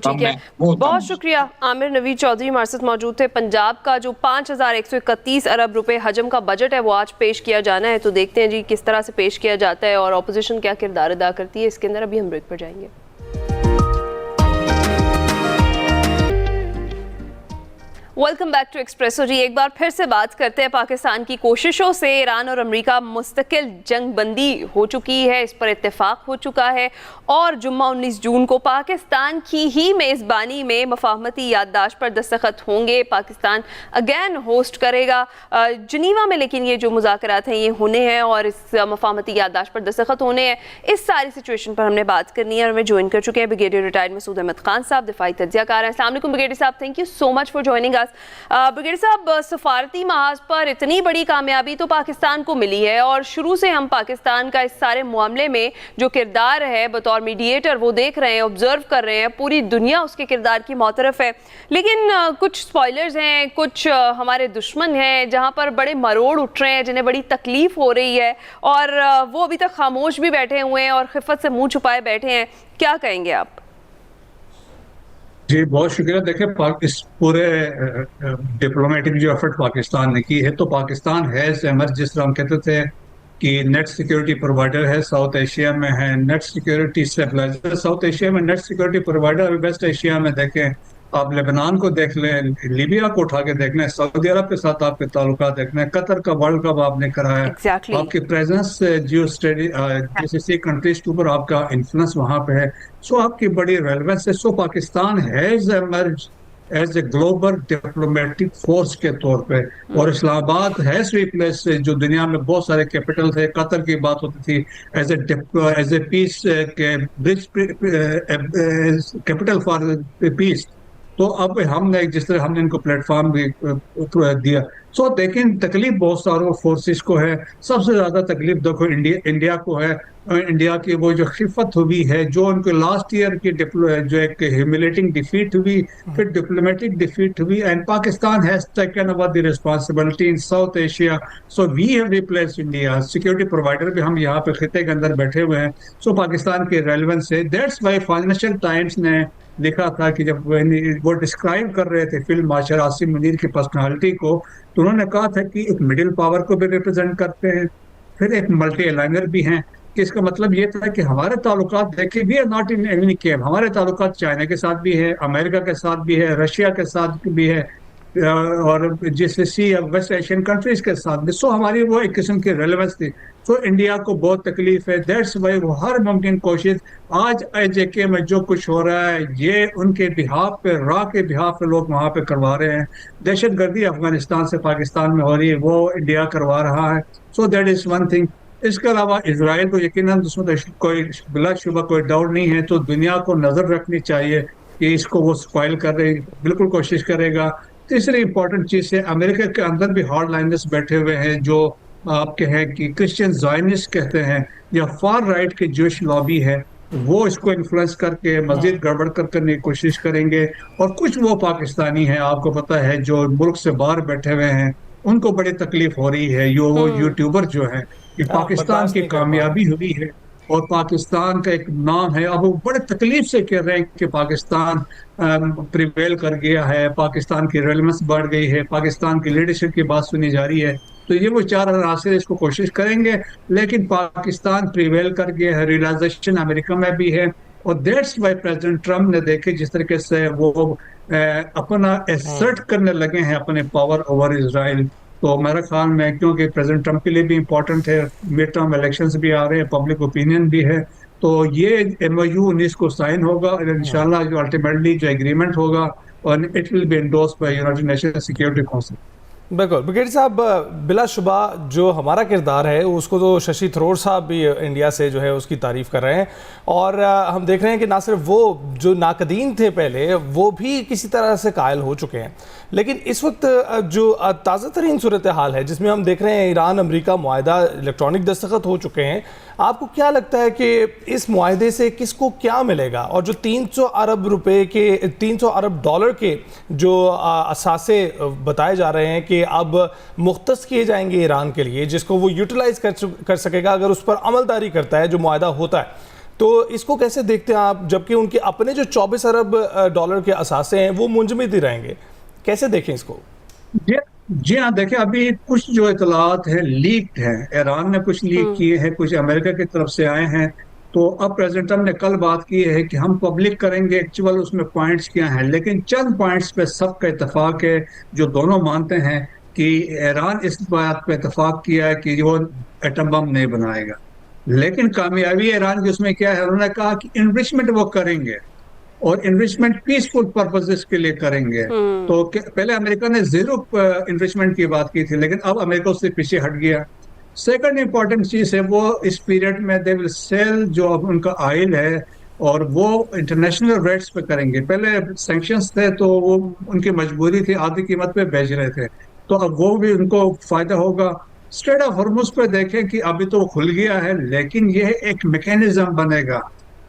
ठीक है। बहुत शुक्रिया आमिर नवीद चौधरी हमारे साथ मौजूद थे। पंजाब का जो 5,131 अरब रुपए हजम का बजट है वो आज पेश किया जाना है, तो देखते हैं जी किस तरह से पेश किया जाता है और ऑपोजिशन क्या किरदार अदा करती है इसके अंदर। अभी हम ब्रेक पर जाएंगे। वेलकम बैक टू एक्सप्रेसो जी। एक बार फिर से बात करते हैं पाकिस्तान की कोशिशों से। ईरान और अमेरिका मुस्तकिल जंग बंदी हो चुकी है, इस पर इत्तेफाक हो चुका है और जुम्मा 19 जून को पाकिस्तान की ही मेज़बानी में मफाहमती याददाश्त पर दस्तखत होंगे। पाकिस्तान अगेन होस्ट करेगा जनीवा में, लेकिन ये जो मुज़ाकरात हैं ये होने हैं और इस मफाहमती याददाश्त पर दस्तखत होने हैं। इस सारी सिचुएशन पर हमने बात करनी है और हमें ज्वाइन कर चुके हैं ब्रिगेडियर रिटायर्ड मसूद अहमद खान साहब, दिफाई तज्ज़ियाकार हैं। अस्सलाम वालेकुम ब्रिगेडियर साहब, thank you so much for joining. Brigadier साहब, सफारती महाज पर इतनी बड़ी कामयाबी तो पाकिस्तान को मिली है और शुरू से हम पाकिस्तान का इस सारे मामले में जो किरदार है बतौर मीडिएटर वो देख रहे हैं, ऑब्जर्व कर रहे हैं। पूरी दुनिया उसके किरदार की मौतरफ है, लेकिन कुछ स्पॉयलर्स हैं, कुछ हमारे दुश्मन हैं जहां पर बड़े मरोड़ उठ रहे हैं, जिन्हें बड़ी तकलीफ हो रही है और वो अभी तक खामोश भी बैठे हुए हैं और खिफ़त से मुंह छुपाए बैठे हैं। क्या कहेंगे आप? जी बहुत शुक्रिया। देखिए इस पूरे डिप्लोमेटिक जो एफर्ट पाकिस्तान ने की है, तो पाकिस्तान है जिस तरह हम कहते थे कि नेट सिक्योरिटी प्रोवाइडर है, साउथ एशिया में है net security stabilizer, South Asia में नेट सिक्योरिटी प्रोवाइडर। अभी वेस्ट एशिया में देखें, आप लेबनान को देख लें, लीबिया को उठा के देख लें, सऊदी अरब के साथ आपके ताल्लुकात देख लें, कतर का वर्ल्ड कप आपने कराया, आपकी प्रेजेंस जियो स्टडी GCC कंट्रीज के ऊपर आपका इन्फ्लुएंस वहाँ पे है। सो आपकी बड़ी रेलेवेंस है। So Pakistan has emerge as a global diplomatic force के तौर पे और इस्लामाबाद हैज रिप्लेस जो दुनिया में बहुत सारे कैपिटल थे। कतर की बात होती थी एज ए पीस के ब्रिज कैपिटल फॉर पीस, तो अब हमने जिस तरह हमने इनको प्लेटफॉर्म भी दिया। सो देखें, तकलीफ बहुत सारों फोर्सेस को है। सबसे ज्यादा तकलीफ देखो इंडिया को है। इंडिया की वो जो खिफत हुई है, जो उनको लास्ट ईयर की जो एक ह्यूमिलेटिंग डिफीट हुई, फिर डिप्लोमेटिक डिफीट हुई, and Pakistan has taken over the responsibility in South Asia. So we have replaced India security provider भी, हम यहाँ पे खिते के अंदर बैठे हुए हैं। सो पाकिस्तान के रेलेवेंस है। दैट्स वाई फाइनेंशियल टाइम्स ने लिखा था कि जब वो डिस्क्राइब कर रहे थे फिल्म मार्शल आसिम मुनीर की पर्सनालिटी को, तो उन्होंने कहा था कि एक मिडिल पावर को भी रिप्रेजेंट करते हैं, फिर एक मल्टी अलाइनर भी हैं। कि इसका मतलब ये था कि हमारे ताल्लुकात देखिए, we are not in any game. हमारे ताल्लुकात चाइना के साथ भी है, अमेरिका के साथ भी है, रशिया के साथ भी है, और जीसीसी या वेस्ट एशियन कंट्रीज के साथ भी। सो हमारी वो एक किस्म की रेलेवेंस थी। सो इंडिया को बहुत तकलीफ है। दैट्स वाई वो हर मुमकिन कोशिश, आज IJK में जो कुछ हो रहा है ये उनके बिहाफ पे, के बिहाफ पे लोग वहां पे करवा रहे हैं। दहशतगर्दी अफगानिस्तान से पाकिस्तान में हो रही है, वो इंडिया करवा रहा है। So that is one thing. इसके अलावा इसराइल को यकीनन उसमें कोई बिलाशुबा कोई डाउट नहीं है, तो दुनिया को नजर रखनी चाहिए कि इसको वो स्पॉइल कर रहे, बिल्कुल कोशिश करेगा। तीसरी इंपॉर्टेंट चीज है, अमेरिका के अंदर भी हार्ड लाइनर्स बैठे हुए हैं जो आपके हैं कि क्रिश्चियन ज़ायनिस्ट कहते हैं, या फार राइट के जोश लॉबी है, वो इसको इन्फ्लुएंस करके मजीद गड़बड़ करने की कोशिश करेंगे। और कुछ वो पाकिस्तानी हैं, आपको पता है, जो मुल्क से बाहर बैठे हुए हैं, उनको बड़ी तकलीफ हो रही है। वो यूट्यूबर जो है कि पाकिस्तान की कामयाबी हुई है और पाकिस्तान का एक नाम है, अब वो बड़े तकलीफ से कह रहे हैं कि पाकिस्तान प्रिवेल कर गया है, पाकिस्तान की रेलेवेंस बढ़ गई है, पाकिस्तान की लीडरशिप की बात सुनी जा रही है। तो ये वो चार रास्ते इसको कोशिश करेंगे, लेकिन पाकिस्तान प्रिवेल कर गया है, रियलाइजेशन अमेरिका में भी है। और दैट्स वाई प्रेसिडेंट ट्रम्प ने देखे जिस तरीके से वो अपना एसर्ट करने लगे हैं अपने पावर ओवर इजराइल। तो मेरे ख्याल में, क्योंकि प्रेसिडेंट ट्रम्प के लिए भी इम्पोर्टेंट है, मिड टर्म इलेक्शंस भी आ रहे हैं, पब्लिक ओपिनियन भी है, तो ये MOU 19 को साइन होगा और इंशाल्लाह जो अल्टीमेटली जो एग्रीमेंट होगा, और it will be endorsed by United Nation Security Council. बिल्कुल ब्रिगेडियर साहब, बिलाशुबा जो हमारा किरदार है उसको तो शशि थरूर साहब भी इंडिया से जो है उसकी तारीफ़ कर रहे हैं, और हम देख रहे हैं कि ना सिर्फ वो जो नाकदीन थे पहले, वो भी किसी तरह से कायल हो चुके हैं। लेकिन इस वक्त जो ताज़ा तरीन सूरत हाल है जिसमें हम देख रहे हैं ईरान अमेरिका मुआहदा इलेक्ट्रॉनिक दस्तखत हो चुके हैं, आपको क्या लगता है कि इस मुआहदे से किसको क्या मिलेगा? और जो 300 अरब रुपए के, 300 अरब डॉलर के जो असासे बताए जा रहे हैं कि अब मुख्तस किए जाएंगे ईरान के लिए, जिसको वो यूटिलाइज कर सकेगा अगर उस पर अमलदारी करता है जो मुआहदा होता है, तो इसको कैसे देखते हैं आप? जबकि उनके अपने जो 24 अरब डॉलर के असासे हैं वो मुंजमद ही रहेंगे, कैसे देखें इसको? जी हाँ, देखिए अभी कुछ जो इतलात है लीक है, ईरान ने कुछ लीक किए हैं, कुछ अमेरिका की तरफ से आए हैं। तो अब प्रेसिडेंट ट्रम्प ने कल बात की है कि हम पब्लिक करेंगे एक्चुअल उसमें पॉइंट्स क्या हैं, लेकिन चंद पॉइंट्स पे सबका इतफाक है, जो दोनों मानते हैं कि ईरान इस बात पे इतफाक किया है कि वो एटम बम नहीं बनाएगा। लेकिन कामयाबी ईरान की उसमें क्या है, उन्होंने कहा कि इन्रिचमेंट वो करेंगे, और इन्रिचमेंट पीसफुल पर्पसेस के लिए करेंगे। तो पहले अमेरिका ने जीरो इन्रिचमेंट की बात की थी, लेकिन अब अमेरिका उससे पीछे हट गया। सेकंड इंपॉर्टेंट चीज है, वो इस पीरियड में दे विल सेल जो अब उनका ऑयल है, और वो इंटरनेशनल रेट्स पे करेंगे। पहले सैंक्शंस थे तो वो उनकी मजबूरी थी, आधी कीमत पे बेच रहे थे, तो अब वो भी उनको फायदा होगा। स्ट्रेट ऑफ हॉर्मुज पे देखें कि अभी तो खुल गया है, लेकिन यह एक मैकेनिज्म बनेगा।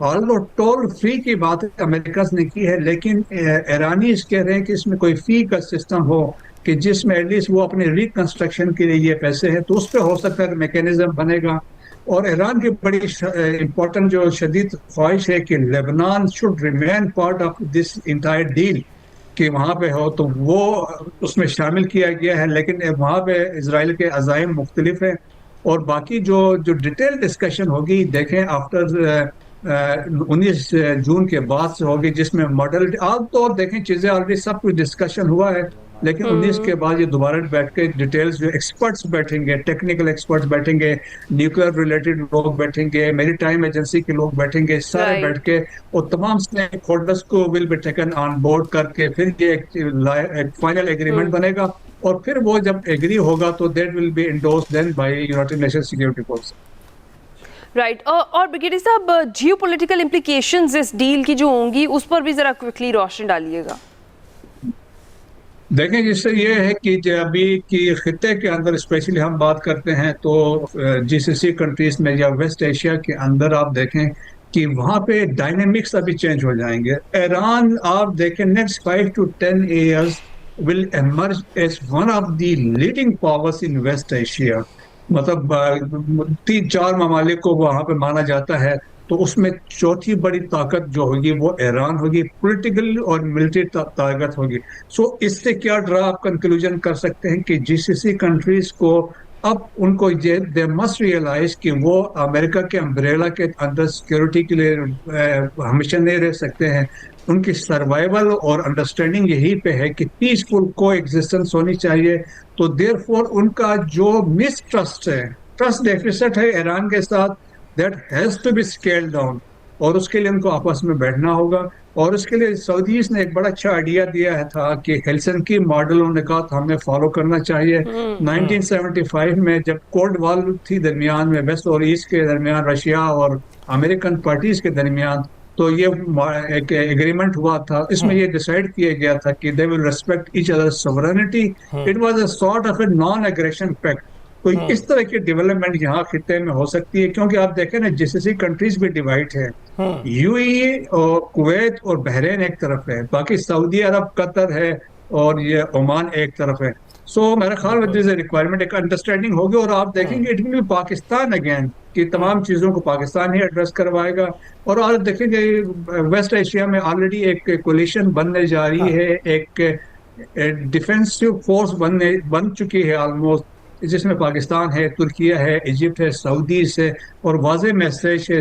ऑल्दो टोल फ्री की बात अमेरिका ने की है, लेकिन ईरानीज कह रहे हैं कि इसमें कोई फी का सिस्टम हो कि जिसमें एटलीस्ट वो अपने रिकंस्ट्रक्शन के लिए ये पैसे हैं, तो उस पर हो सकता है मैकेनिज्म बनेगा। और ईरान की बड़ी इंपॉर्टेंट जो शदीद ख्वाहिश है कि Lebanon should remain part of this entire deal, कि वहाँ पे हो, तो वो उसमें शामिल किया गया है। लेकिन वहाँ पे इजराइल के अज़ाइम मुख्तलिफ हैं, और बाकी जो डिटेल डिस्कशन होगी देखें आफ्टर 19 जून के बाद से होगी, जिसमें मॉडल आप तो देखें चीजें ऑलरेडी सब कुछ डिस्कशन हुआ है, लेकिन 19 के बाद ये दोबारा बैठ के डिटेल्स, जो एक्सपर्ट्स बैठेंगे, टेक्निकल एक्सपर्ट्स बैठेंगे, न्यूक्लियर रिलेटेड लोग बैठेंगे, मैरीटाइम एजेंसी के लोग बैठेंगे, सारे बैठ के, और तमाम स्टेक होल्डर्स को will be taken on board करके फिर ये एक फाइनल एग्रीमेंट बनेगा। और फिर वो जब एग्री होगा तो that will be endorsed then by United Nation Security Council. Right. और ब्रिगेडियर साहब, जियोपॉलिटिकल इम्प्लीकेशंस इस डील की जो होंगी उस पर भी जरा क्विकली रोशनी डालिएगा। देखें, जिससे ये है कि जो अभी की खित्ते के अंदर स्पेशली हम बात करते हैं तो जीसीसी कंट्रीज में या वेस्ट एशिया के अंदर आप देखें कि वहाँ पे डायनेमिक्स अभी चेंज हो जाएंगे। ईरान आप देखें नेक्स्ट 5 to 10 years विल emerge as one of the leading powers in West Asia. मतलब 3-4 ममालिक को वहाँ पे माना जाता है, तो उसमें चौथी बड़ी ताकत जो होगी वो ईरान होगी, पॉलिटिकल और मिलिट्री ताकत होगी। सो इससे क्या ड्रा आप कंक्लूजन कर सकते हैं कि जीसीसी कंट्रीज को अब उनको ये दे मस्ट रियलाइज कि वो अमेरिका के अम्ब्रेला के अंडर सिक्योरिटी के लिए हमेशा नहीं रह सकते हैं। उनकी सर्वाइवल और अंडरस्टैंडिंग यही पे है कि पीसफुल को एग्जिस्टेंस होनी चाहिए। तो देयरफॉर उनका जो मिसट्रस्ट है, ट्रस्ट डेफिसिट है ईरान के साथ, that has to be scaled down, और उसके लिए उनको आपस में बैठना होगा। और उसके लिए सऊदीज ने एक बड़ा अच्छा आइडिया दिया है था कि हेलसिंकी मॉडल उन्होंने कहा था हमें फॉलो करना चाहिए। 1975 में जब कोल्ड वॉर थी दरमियान में वेस्ट और ईस्ट के दरमियान, रशिया और अमेरिकन पार्टीज के दरमियान, तो ये एक एग्रीमेंट हुआ था। इसमें ये डिसाइड किया गया था कि they will respect each other sovereignty. It was a sort of a non aggression pact. तो इस तरह की डेवलपमेंट यहाँ खित्ते में हो सकती है, क्योंकि आप देखें ना जीसीसी कंट्रीज भी डिवाइड है। यूएई और कुवैत और बहरीन एक तरफ है, बाकी सऊदी अरब, कतर है और ये ओमान एक तरफ है। सो मेरे ख्याल में दिस रिक्वायरमेंट एक अंडरस्टैंडिंग होगी। और आप देखेंगे it will B Pakistan again कि तमाम चीज़ों को पाकिस्तान ही एड्रेस करवाएगा। और आज देखेंगे वेस्ट एशिया में ऑलरेडी एक कोलिशन बनने जा रही है, एक डिफेंसिव फोर्स बन चुकी है ऑलमोस्ट, जिसमें पाकिस्तान है, तुर्किया है, इजिप्ट है, सऊदीज है, और वाज़े मैसेज है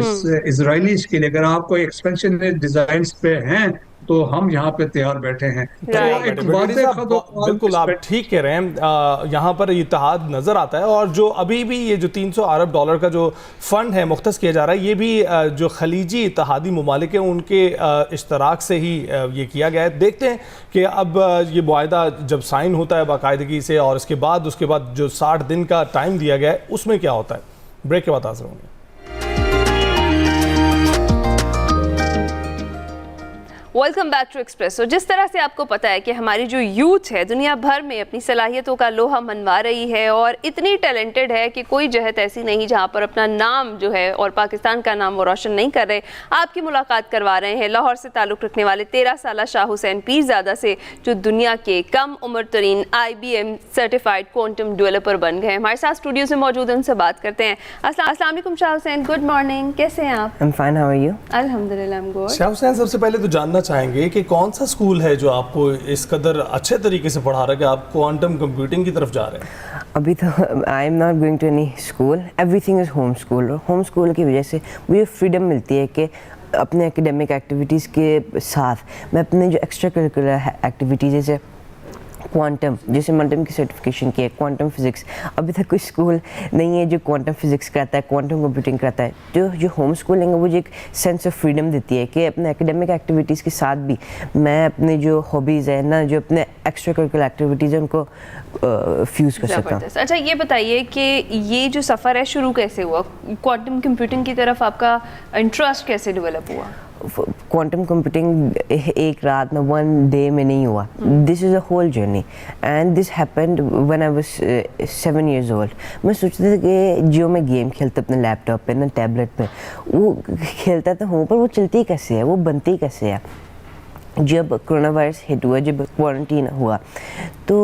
इजराइलीज के लिए अगर आप कोई एक्सपेंशन डिजाइन पे हैं तो हम यहाँ पे तैयार बैठे हैं। बिल्कुल आप ठीक कह रहे हैं, यहाँ पर इत्तेहाद नज़र आता है। और जो अभी भी ये जो 300 अरब डॉलर का जो फंड है मुख्तस किया जा रहा है, ये भी जो खलीजी इत्तेहादी ममालिक हैं उनके इश्तराक से ही ये किया गया है। देखते हैं कि अब ये मुआहदा जब साइन होता है बाकायदगी से और उसके बाद जो 60 दिन का टाइम दिया गया है उसमें क्या होता है। ब्रेक के बाद हाजिर होंगे। Welcome back to Expresso. जिस तरह से आपको पता है कि हमारी जो यूथ है दुनिया भर में अपनी सलाहियतों का लोहा मनवा रही है और इतनी टैलेंटेड है कि कोई जहत ऐसी नहीं जहां पर अपना नाम जो है और पाकिस्तान का नाम वो रोशन नहीं कर रहे। आपकी मुलाकात करवा रहे हैं लाहौर से ताल्लुक़ रखने वाले 13 साला शाह हुसैन पीरज़ादा से, जो दुनिया के कम उम्र तरीन IBM सर्टिफाइड क्वांटम डेवलपर बन गए। हमारे साथ स्टूडियो से मौजूद हैं, उनसे बात करते हैं। अस्सलाम वालेकुम शाह हुसैन, गुड मॉर्निंग, कैसे हैं आप? I'm fine, how are you? अल्हम्दुलिल्लाह, I'm good। शाह हुसैन, सबसे पहले तो जानना चाहेंगे कि कौन सा स्कूल है जो आपको इस कदर अच्छे तरीके से पढ़ा रहा है कि आप क्वांटम कंप्यूटिंग की तरफ जा रहे हैं? अभी तो I am not going to any school, everything is home school. और होम स्कूल की वजह से मुझे फ्रीडम मिलती है कि अपने एकेडमिक एक्टिविटीज़ के साथ मैं अपने जो एक्स्ट्रा करिकुलर एक्टिविटीज़ जैसे क्वांटम की सर्टिफिकेशन की है, क्वांटम फिज़िक्स, अभी तक कोई स्कूल नहीं है जो क्वांटम फिज़िक्स कराता है, क्वांटम कंप्यूटिंग कराता है। जो होम स्कूलिंग है मुझे एक सेंस ऑफ फ्रीडम देती है कि अपने एकेडमिक एक्टिविटीज़ के साथ भी मैं अपने जो हॉबीज़ है ना, जो अपने एक्स्ट्रा करिकुलर एक्टिविटीज़ है उनको फ्यूज़ कर सकता हूँ। अच्छा, ये बताइए कि ये जो सफ़र है शुरू कैसे हुआ? क्वांटम कंप्यूटिंग की तरफ आपका इंटरेस्ट कैसे डेवलप हुआ? क्वांटम कंप्यूटिंग एक रात में, वन डे में नहीं हुआ। This is a whole journey and this happened when I was 7 years old। मैं सोचता था कि जो मैं गेम खेलता अपने लैपटॉप पे ना, टैबलेट पे, वो खेलता तो हूँ पर वो चलती कैसे है, वो बनती कैसे है। जब कोरोना वायरस हिट हुआ, जब क्वारंटीन हुआ, तो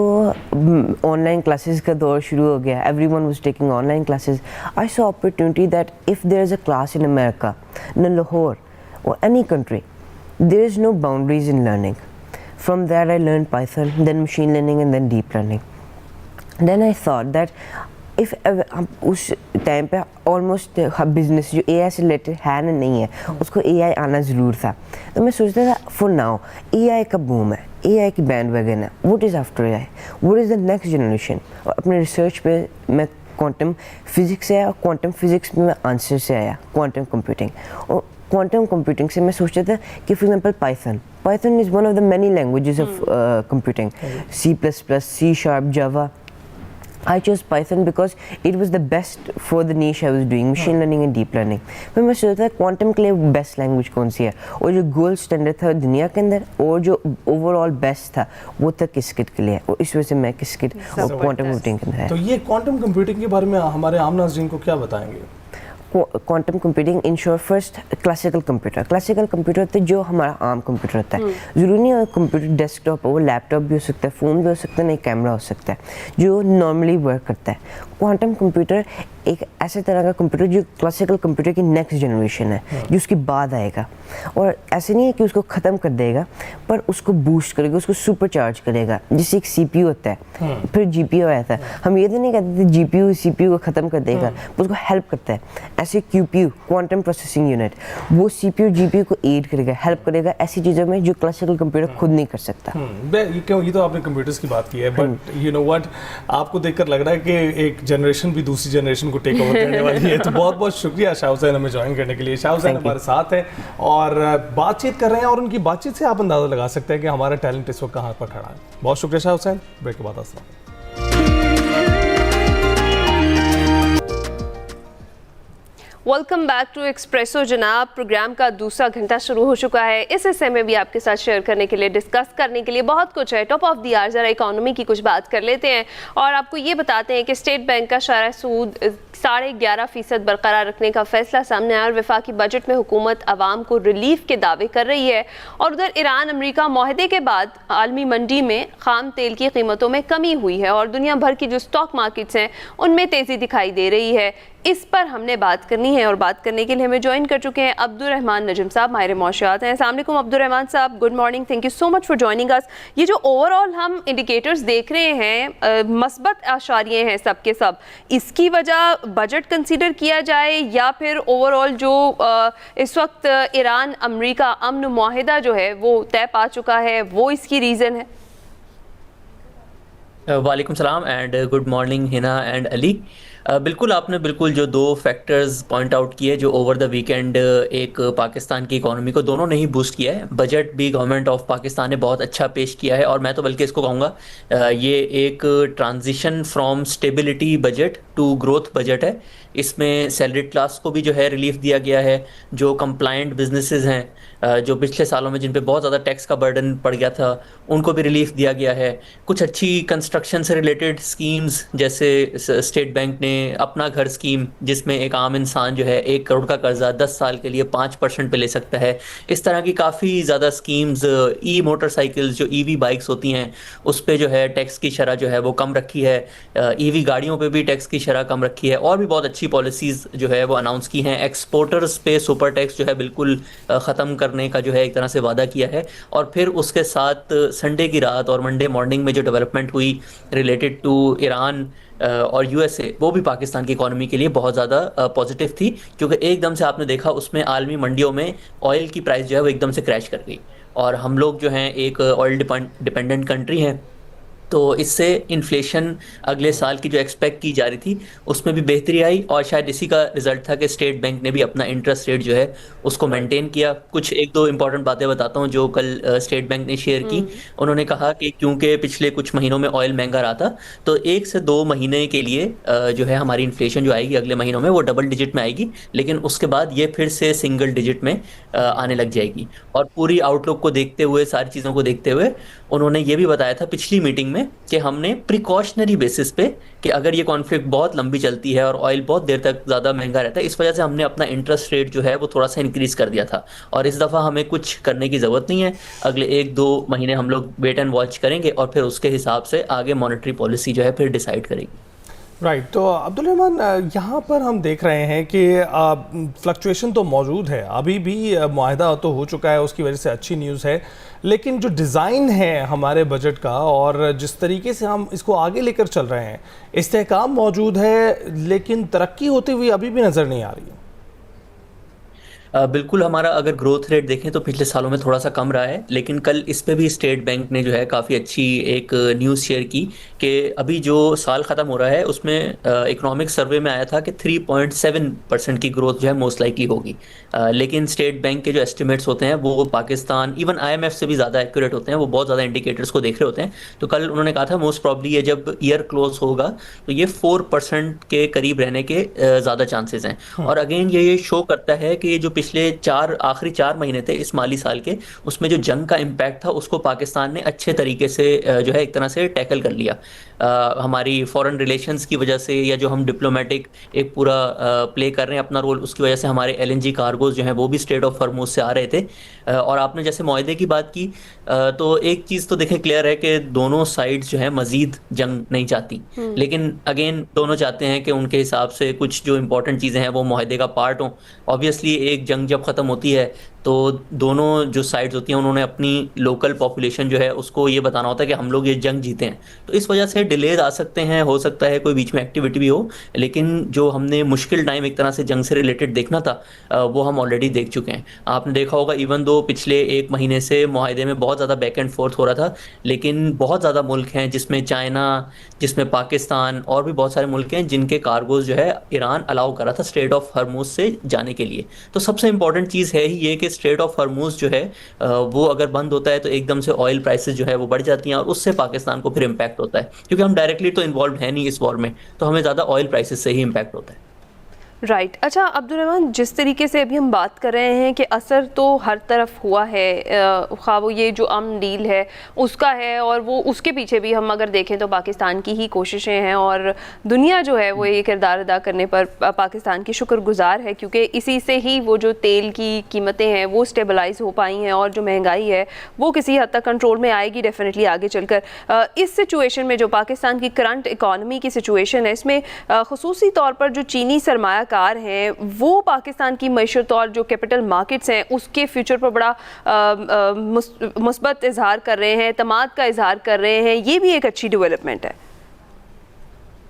ऑनलाइन क्लासेस का दौर शुरू हो गया। Everyone was taking online classes. I saw opportunity that if there is a class in America, in Lahore or any country, there is no boundaries in learning. From there I learned Python, then machine learning and then deep learning. Then I thought that if उस time पे almost business जो AI से related है ना नहीं है, उसको AI आना ज़रूर था। तो मैं सोचता था फॉर नाउ AI का बूम है, AI की बैंड वैगन है, what is after AI, what is the next generation. और अपने रिसर्च पे मैं क्वांटम फिज़िक्स से आया, और क्वांटम फिज़िक्स में मैं आंसर से आया क्वांटम कंप्यूटिंग। और क्वांटम कंप्यूटिंग से मैं सोचता था कि for example Python is one of the many languages of computing, C++, C#, Java. I chose Python because it was the best for the niche I was doing, machine learning and deep learning. फिर मैं सोचा था quantum के लिए best language कौन सी है, और जो गोल्ड स्टैंडर्ड था दुनिया के अंदर और जो ओवरऑल बेस्ट था वो था किस्किट के लिए, और इस वजह से मैं किस्किट और क्वांटम कंप्यूटिंग के अंदर है। तो ये क्वांटम कंप्यूटिंग के बारे में हमारे आम नाज़रीन को क्या बताएंगे? Quantum computing in short first classical computer होता है जो हमारा आम कंप्यूटर होता है। ज़रूरी नहीं है कंप्यूटर डेस्कटॉप हो, वो लैपटॉप भी हो सकता है, फ़ोन भी हो सकता है, नहीं कैमरा हो सकता है, जो नॉर्मली वर्क करता है। क्वांटम कंप्यूटर एक ऐसे तरह का कंप्यूटर जो क्लासिकल कंप्यूटर की नेक्स्ट जनरेशन है, जो उसके बाद आएगा, और ऐसे नहीं है कि उसको ख़त्म कर देगा, पर उसको बूस्ट करेगा, उसको सुपर चार्ज करेगा। जैसे एक CPU होता है, फिर GPU आया था, हम ये तो नहीं कहते थे GPU CPU को ख़त्म कर देगा, उसको हेल्प करता है। ऐसे QPU क्वांटम प्रोसेसिंग यूनिट, वो CPU GPU को एड करेगा, हेल्प करेगा ऐसी चीज़ों में जो क्लासिकल कंप्यूटर खुद नहीं कर सकता। ये तो आपने कंप्यूटर्स की बात की है, बट यू नो व्हाट, आपको देखकर लग रहा है कि एक जनरेशन भी दूसरी जनरेशन को टेक ओवर करने वाली है। तो बहुत बहुत शुक्रिया शाह हुसैन हमें ज्वाइन करने के लिए। शाह हुसैन हमारे साथ है और बातचीत कर रहे हैं, और उनकी बातचीत से आप अंदाज़ा लगा सकते हैं कि हमारा टैलेंट इस वक्त कहाँ पर खड़ा है। बहुत शुक्रिया शाह हुसैन, ब्रेक के बाद अस्सलाम। वेलकम बैक टू एक्सप्रेसो जनाब। प्रोग्राम का दूसरा घंटा शुरू हो चुका है। इस हिस्से में भी आपके साथ शेयर करने के लिए, डिस्कस करने के लिए बहुत कुछ है। टॉप ऑफ द आवर जरा इकोनॉमी की कुछ बात कर लेते हैं और आपको ये बताते हैं कि स्टेट बैंक का शरह सूद 11.5% बरकरार रखने का फैसला सामने आया और वफाकी बजट में हुकूमत आवाम को रिलीफ के दावे कर रही है। और उधर ईरान अमेरिका माहदे के बाद आलमी मंडी में खाम तेल की कीमतों में कमी हुई है और दुनिया भर की जो स्टॉक मार्केट्स हैं उनमें तेज़ी दिखाई दे रही है। इस पर हमने बात करनी है और बात करने के लिए हमें ज्वाइन कर चुके हैं अब्दुर्रहमान नजम साहब, माहिर मौशियात हैं। अस्सलाम वालेकुम अब्दुर्रहमान साहब, good morning, thank you so much for joining us. ये जो ओवरऑल हम इंडिकेटर्स देख रहे हैं, मस्बत आशारिये हैं सब के सब, इसकी वजह बजट कंसीडर किया जाए या फिर ओवरऑल जो इस वक्त ईरान अमेरिका अमन मुआहिदा जो है वो तय पा चुका है, वो इसकी रीज़न है? वालेकुम सलाम and good morning Hina and Ali. बिल्कुल, आपने बिल्कुल जो दो फैक्टर्स पॉइंट आउट किए जो ओवर द वीकेंड एक पाकिस्तान की इकोनॉमी को दोनों ने ही बूस्ट किया है। बजट भी गवर्नमेंट ऑफ पाकिस्तान ने बहुत अच्छा पेश किया है और मैं तो बल्कि इसको कहूँगा ये एक transition from stability budget to growth budget है। इसमें सैलरीड क्लास को भी जो है रिलीफ दिया गया है, जो कंप्लायंट बिजनेसेस हैं जो पिछले सालों में जिन पे बहुत ज़्यादा टैक्स का बर्डन पड़ गया था उनको भी रिलीफ दिया गया है। कुछ अच्छी कंस्ट्रक्शन से रिलेटेड स्कीम्स, जैसे स्टेट बैंक ने अपना घर स्कीम जिसमें एक आम इंसान जो है 1 करोड़ का कर्जा 10 साल के लिए 5% पे ले सकता है। इस तरह की काफ़ी ज़्यादा स्कीम्स, ई मोटरसाइकिल्स जो EV बाइक्स होती हैं उस पर जो है टैक्स की शरह जो है वो कम रखी है, EV गाड़ियों पे भी टैक्स की शरह कम रखी है और भी बहुत अच्छी पॉलिसीज़ जो है वो अनाउंस की हैं। एक्सपोर्टर्स पे सुपर टैक्स जो है बिल्कुल ख़त्म करने का जो है एक तरह से वादा किया है। और फिर उसके साथ संडे की रात और मंडे मॉर्निंग में जो डेवलपमेंट हुई रिलेटेड टू ईरान और USA, वो भी पाकिस्तान की इकोनॉमी के लिए बहुत ज़्यादा पॉजिटिव थी, क्योंकि एकदम से आपने देखा उसमें आलमी मंडियों में ऑयल की प्राइस जो है वो एकदम से क्रैश कर गई और हम लोग जो हैं एक ऑयल डिपेंडेंट कंट्री हैं, तो इससे इन्फ्लेशन अगले साल की जो एक्सपेक्ट की जा रही थी उसमें भी बेहतरी आई और शायद इसी का रिजल्ट था कि स्टेट बैंक ने भी अपना इंटरेस्ट रेट जो है उसको मेंटेन किया। कुछ एक दो इंपॉर्टेंट बातें बताता हूँ जो कल स्टेट बैंक ने शेयर की। उन्होंने कहा कि क्योंकि पिछले कुछ महीनों में ऑयल महंगा रहा था तो 1 से 2 महीने के लिए जो है हमारी इन्फ्लेशन जो आएगी अगले महीनों में वो डबल डिजिट में आएगी, लेकिन उसके बाद ये फिर से सिंगल डिजिट में आने लग जाएगी। और पूरी आउटलुक को देखते हुए, सारी चीज़ों को देखते हुए उन्होंने ये भी बताया था पिछली मीटिंग में कि हमने प्रिकॉशनरी बेसिस पे कि अगर ये कॉन्फ्लिक्ट बहुत लंबी चलती है और ऑयल बहुत देर तक ज़्यादा महंगा रहता है, इस वजह से हमने अपना इंटरेस्ट रेट जो है वो थोड़ा सा इंक्रीज़ कर दिया था और इस दफ़ा हमें कुछ करने की ज़रूरत नहीं है। अगले 1-2 महीने हम लोग वेट एंड वॉच करेंगे और फिर उसके हिसाब से आगे मॉनेटरी पॉलिसी जो है फिर डिसाइड करेगी। राइट तो अब्दुर्रहमान, यहाँ पर हम देख रहे हैं कि फ्लक्चुएशन तो मौजूद है, अभी भी मुआहदा तो हो चुका है, उसकी वजह से अच्छी न्यूज़ है, लेकिन जो डिज़ाइन है हमारे बजट का और जिस तरीके से हम इसको आगे लेकर चल रहे हैं, इस्तेहकाम मौजूद है लेकिन तरक्की होती हुई अभी भी नज़र नहीं आ रही है। बिल्कुल हमारा अगर ग्रोथ रेट देखें तो पिछले सालों में थोड़ा सा कम रहा है, लेकिन कल इस पे भी स्टेट बैंक ने जो है काफ़ी अच्छी एक न्यूज़ शेयर की कि अभी जो साल ख़त्म हो रहा है उसमें इकोनॉमिक सर्वे में आया था कि 3.7% की ग्रोथ जो है मोस्ट लाइकली होगी। लेकिन स्टेट बैंक के जो एस्टिमेट्स होते हैं वो पाकिस्तान इवन IMF से भी ज़्यादा एक्यूरेट होते हैं, वो बहुत ज़्यादा इंडिकेटर्स को देख रहे होते हैं। तो कल उन्होंने कहा था मोस्ट प्रॉब्ली ये जब ईयर क्लोज होगा तो ये 4% के करीब रहने के ज़्यादा चांसेस हैं। और अगेन ये शो करता है कि जो पिछले आखिरी 4 महीने थे इस माली साल के, उसमें जो जंग का इम्पैक्ट था उसको पाकिस्तान ने अच्छे तरीके से जो है एक तरह से टैकल कर लिया। हमारी फॉरेन रिलेशंस की वजह से या जो हम डिप्लोमेटिक एक पूरा प्ले कर रहे हैं अपना रोल, उसकी वजह से हमारे LNG कार्गोज जो हैं वो भी स्ट्रेट ऑफ हॉर्मुज से आ रहे थे। और आपने जैसे मुआहदे की बात की, तो एक चीज़ तो देखें क्लियर है कि दोनों साइड्स जो है मज़ीद जंग नहीं चाहती, लेकिन अगेन दोनों चाहते हैं कि उनके हिसाब से कुछ जो इंपॉर्टेंट चीज़ें हैं वो मुआहदे का पार्ट हों। ऑब्वियसली एक जंग जब ख़त्म होती है तो दोनों जो साइड्स होती हैं उन्होंने अपनी लोकल पॉपुलेशन जो है उसको ये बताना होता है कि हम लोग ये जंग जीते हैं। तो इस वजह से डिलेज आ सकते हैं, हो सकता है कोई बीच में एक्टिविटी भी हो, लेकिन जो हमने मुश्किल टाइम एक तरह से जंग से रिलेटेड देखना था वो हम ऑलरेडी देख चुके हैं। आपने देखा होगा इवन दो पिछले 1 महीने से मुआहदे में बहुत ज़्यादा बैक एंड फोर्थ हो रहा था, लेकिन बहुत ज़्यादा मुल्क हैं जिसमें चाइना, जिसमें पाकिस्तान और भी बहुत सारे मुल्क हैं जिनके कार्गोज जो है ईरान अलाउ कर रहा था स्ट्रेट ऑफ हॉर्मुज से जाने के लिए। तो सबसे इंपॉर्टेंट चीज़ है ही ये कि स्ट्रेट ऑफ हॉर्मुज जो है वो अगर बंद होता है तो एकदम से ऑयल प्राइसेस जो है वो बढ़ जाती हैं और उससे पाकिस्तान को फिर इम्पैक्ट होता है, क्योंकि हम डायरेक्टली तो इन्वॉल्व है नहीं इस वॉर में, तो हमें ज़्यादा ऑयल प्राइसेस से ही इम्पैक्ट होता है। राइट अच्छा अब्दुल रहमान, जिस तरीके से अभी हम बात कर रहे हैं कि असर तो हर तरफ हुआ है, खा वो ये जो अमन डील है उसका है और वो उसके पीछे भी हम अगर देखें तो पाकिस्तान की ही कोशिशें हैं और दुनिया जो है वो ये किरदार अदा करने पर पाकिस्तान की शुक्रगुजार है, क्योंकि इसी से ही वो जो तेल की कीमतें हैं वो स्टेबलाइज हो पाई हैं और जो महंगाई है वो किसी हद तक कंट्रोल में आएगी डेफिनेटली आगे चलकर। इस सिचुएशन में जो पाकिस्तान की करंट इकॉनमी की सिचुएशन है, इसमें खुसूसी तौर पर जो चीनी सरमाया कार हैं वो पाकिस्तान की मईशत और जो कैपिटल मार्केट्स हैं उसके फ्यूचर पर बड़ा मुस्बत इजहार कर रहे हैं, तमाद का इजहार कर रहे हैं। ये भी एक अच्छी डेवलपमेंट है।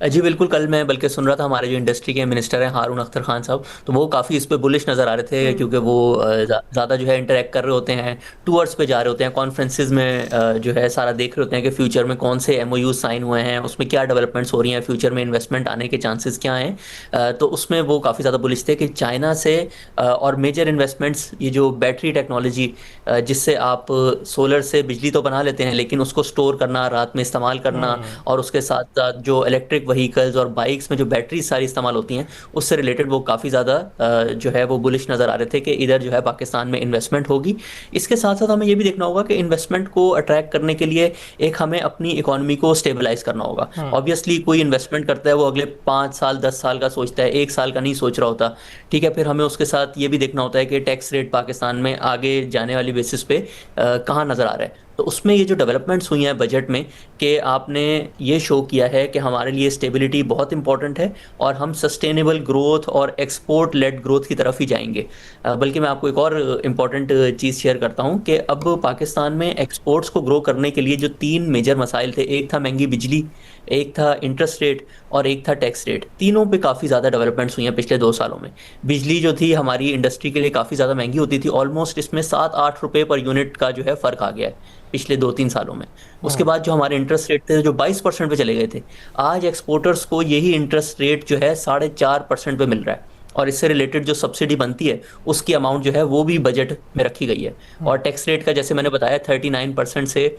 जी बिल्कुल, कल मैं बल्कि सुन रहा था हमारे जो इंडस्ट्री के मिनिस्टर हैं हारून अख्तर खान साहब, तो वो काफ़ी इस पे बुलिश नज़र आ रहे थे, क्योंकि वो ज़्यादा जो है इंटरेक्ट कर रहे होते हैं, टूर्स पे जा रहे होते हैं, कॉन्फ्रेंसेस में जो है सारा देख रहे होते हैं कि फ्यूचर में कौन से MOU साइन हुए हैं, उसमें क्या डेवलपमेंट्स हो रही हैं, फ्यूचर में इन्वेस्टमेंट आने के चांसेस क्या हैं। तो उसमें वो काफ़ी ज़्यादा बुलिश थे कि चाइना से और मेजर इन्वेस्टमेंट्स, ये जो बैटरी टेक्नोलॉजी जिससे आप सोलर से बिजली तो बना लेते हैं लेकिन उसको स्टोर करना, रात में इस्तेमाल करना, और उसके साथ साथ जो इलेक्ट्रिक व्हीकल्स और बाइक्स में जो बैटरी सारी इस्तेमाल होती हैं उससे रिलेटेड वो काफ़ी ज़्यादा जो है वो बुलिश नज़र आ रहे थे कि इधर जो है पाकिस्तान में इन्वेस्टमेंट होगी। इसके साथ साथ हमें ये भी देखना होगा कि इन्वेस्टमेंट को अट्रैक्ट करने के लिए एक हमें अपनी इकोनॉमी को स्टेबलाइज करना होगा। ऑब्वियसली कोई इन्वेस्टमेंट करता है वो अगले 5 साल 10 साल का सोचता है, 1 साल का नहीं सोच रहा होता, ठीक है। फिर हमें उसके साथ ये भी देखना होता है कि टैक्स रेट पाकिस्तान में आगे जाने वाली बेसिस पे कहाँ नज़र आ रहा है। तो उसमें ये जो डेवलपमेंट्स हुई हैं बजट में कि आपने ये शो किया है कि हमारे लिए स्टेबिलिटी बहुत इंपॉर्टेंट है और हम सस्टेनेबल ग्रोथ और एक्सपोर्ट लेड ग्रोथ की तरफ ही जाएंगे। बल्कि मैं आपको एक और इम्पॉर्टेंट चीज़ शेयर करता हूँ कि अब पाकिस्तान में एक्सपोर्ट्स को ग्रो करने के लिए जो 3 मेजर मसाइल थे, एक था महंगी बिजली, एक था इंटरेस्ट रेट और एक था टैक्स रेट, तीनों पे काफ़ी ज़्यादा डेवलपमेंट्स हुई हैं पिछले 2 सालों में। बिजली जो थी हमारी इंडस्ट्री के लिए काफ़ी ज़्यादा महंगी होती थी, ऑलमोस्ट इसमें 7-8 रुपये पर यूनिट का जो है फ़र्क आ गया है पिछले 2-3 सालों में। उसके बाद जो हमारे इंटरेस्ट रेट थे जो 22% पे चले गए थे, आज एक्सपोर्टर्स को यही इंटरेस्ट रेट जो है 4.5% पे मिल रहा है, और इससे रिलेटेड जो सब्सिडी बनती है उसकी अमाउंट जो है वो भी बजट में रखी गई है। और टैक्स रेट का जैसे मैंने बताया 39% से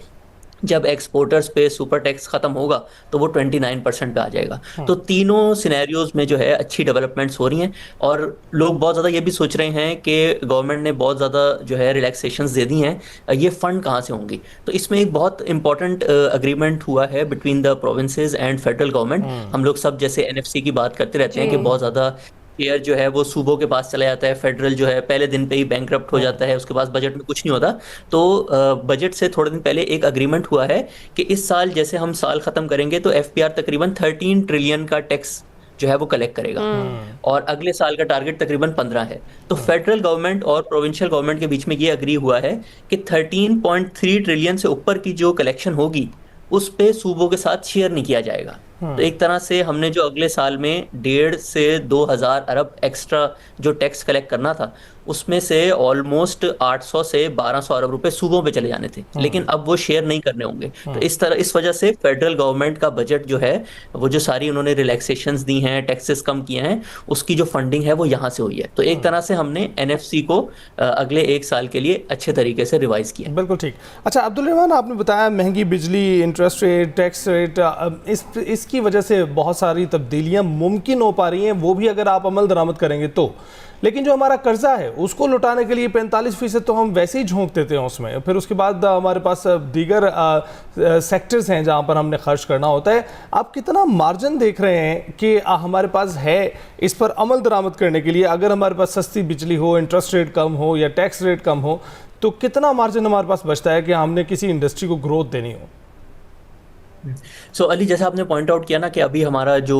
जब एक्सपोर्टर्स पे सुपर टैक्स खत्म होगा तो वो 29% पे आ जाएगा। तो तीनों सिनेरियोज में जो है अच्छी डेवलपमेंट्स हो रही हैं और लोग बहुत ज़्यादा ये भी सोच रहे हैं कि गवर्नमेंट ने बहुत ज़्यादा जो है रिलैक्सेशंस दे दी हैं, ये फ़ंड कहाँ से होंगी। तो इसमें एक बहुत इंपॉर्टेंट अग्रीमेंट हुआ है between the provinces and federal government. हम लोग सब जैसे NFC की बात करते रहते हैं कि बहुत ज़्यादा शेयर जो है वो सूबों के पास चला जाता है, फेडरल जो है पहले दिन पे ही बैंकरप्ट हो जाता है, उसके पास बजट में कुछ नहीं होता। तो बजट से थोड़े दिन पहले एक अग्रीमेंट हुआ है कि इस साल जैसे हम साल ख़त्म करेंगे तो FPR तकरीबन 13 ट्रिलियन का टैक्स जो है वो कलेक्ट करेगा और अगले साल का टारगेट तकरीबन 15 है। तो फेडरल गवर्नमेंट और प्रोविंशियल गवर्नमेंट के बीच में ये अग्री हुआ है कि 13.3 ट्रिलियन से ऊपर की जो कलेक्शन होगी उस पे सूबों के साथ शेयर नहीं किया जाएगा। तो एक तरह से हमने जो अगले साल में 1.5 से 2,000 अरब एक्स्ट्रा जो टैक्स कलेक्ट करना था, उसमें से ऑलमोस्ट 800 से 1200 अरब रुपए सूबों पे चले जाने थे, लेकिन अब वो शेयर नहीं करने होंगे। तो इस वजह से फेडरल गवर्नमेंट का बजट जो है, वो जो सारी उन्होंने रिलैक्सेशंस दी हैं, टैक्सेस कम किए हैं, उसकी जो फंडिंग है वो यहाँ से हुई है। तो एक तरह से हमने एनएफसी को अगले 1 साल के लिए अच्छे तरीके से रिवाइज किया। बिल्कुल ठीक। अच्छा अब्दुल रहमान, आपने बताया महंगी बिजली, इंटरेस्ट रेट, टैक्स रेट, इसकी वजह से बहुत सारी तब्दीलियां मुमकिन हो पा रही हैं, वो भी अगर आप अमल दरामद करेंगे तो। लेकिन जो हमारा कर्जा है उसको लौटाने के लिए 45% तो हम वैसे ही झोंक देते हैं उसमें, फिर उसके बाद हमारे पास दीगर सेक्टर्स हैं जहां पर हमने खर्च करना होता है। आप कितना मार्जिन देख रहे हैं कि हमारे पास है इस पर अमल दरामद करने के लिए? अगर हमारे पास सस्ती बिजली हो, इंटरेस्ट रेट कम हो या टैक्स रेट कम हो, तो कितना मार्जिन हमारे पास बचता है कि हमने किसी इंडस्ट्री को ग्रोथ देनी हो? सो अली, जैसा आपने पॉइंट आउट किया ना कि अभी हमारा जो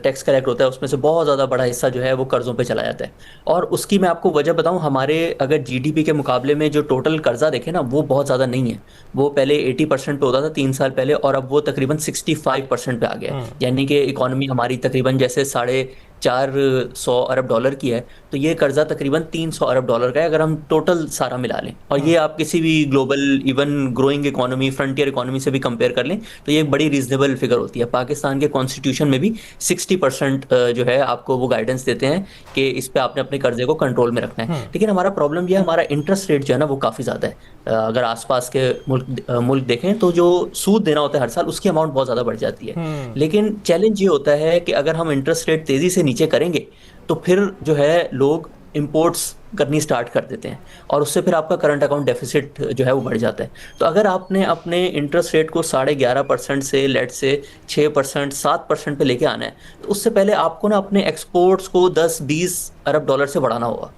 टैक्स कलेक्ट होता है उसमें से बहुत ज़्यादा बड़ा हिस्सा जो है वो कर्ज़ों पे चला जाता है। और उसकी मैं आपको वजह बताऊं, हमारे अगर जीडीपी के मुकाबले में जो टोटल कर्जा देखें ना, वो बहुत ज़्यादा नहीं है। वो पहले 80% पे होता था 3 साल पहले, और अब वो तकरीबन 65% पे आ गया है। यानी कि इकॉनमी हमारी तकरीबन जैसे 450 अरब डॉलर की है, तो ये कर्जा तकरीबन 300 अरब डॉलर का है अगर हम टोटल सारा मिला लें। और ये आप किसी भी global even growing economy, frontier economy से भी कंपेयर कर लें तो ये एक बड़ी रीजनेबल फिगर होती है। पाकिस्तान के कॉन्स्टिट्यूशन में भी 60% जो है आपको वो गाइडेंस देते हैं कि इस पे आपने अपने कर्जे को कंट्रोल में रखना है। लेकिन हमारा प्रॉब्लम ये है, हमारा इंटरेस्ट रेट जो है ना वो काफ़ी ज़्यादा है। अगर आसपास के मुल्क देखें तो जो सूद देना होता है हर साल, उसकी अमाउंट बहुत ज़्यादा बढ़ जाती है। लेकिन चैलेंज ये होता है कि अगर हम इंटरेस्ट रेट तेज़ी से नीचे करेंगे तो फिर जो है लोग इंपोर्ट्स करनी स्टार्ट कर देते हैं, और उससे फिर आपका करंट अकाउंट डेफिसिट जो है वो बढ़ जाता है। तो अगर आपने अपने इंटरेस्ट रेट को 11.5% से लेट से 6%, 7% पे लेके आना है, तो उससे पहले आपको ना अपने एक्सपोर्ट्स को 10-20 अरब डॉलर से बढ़ाना होगा,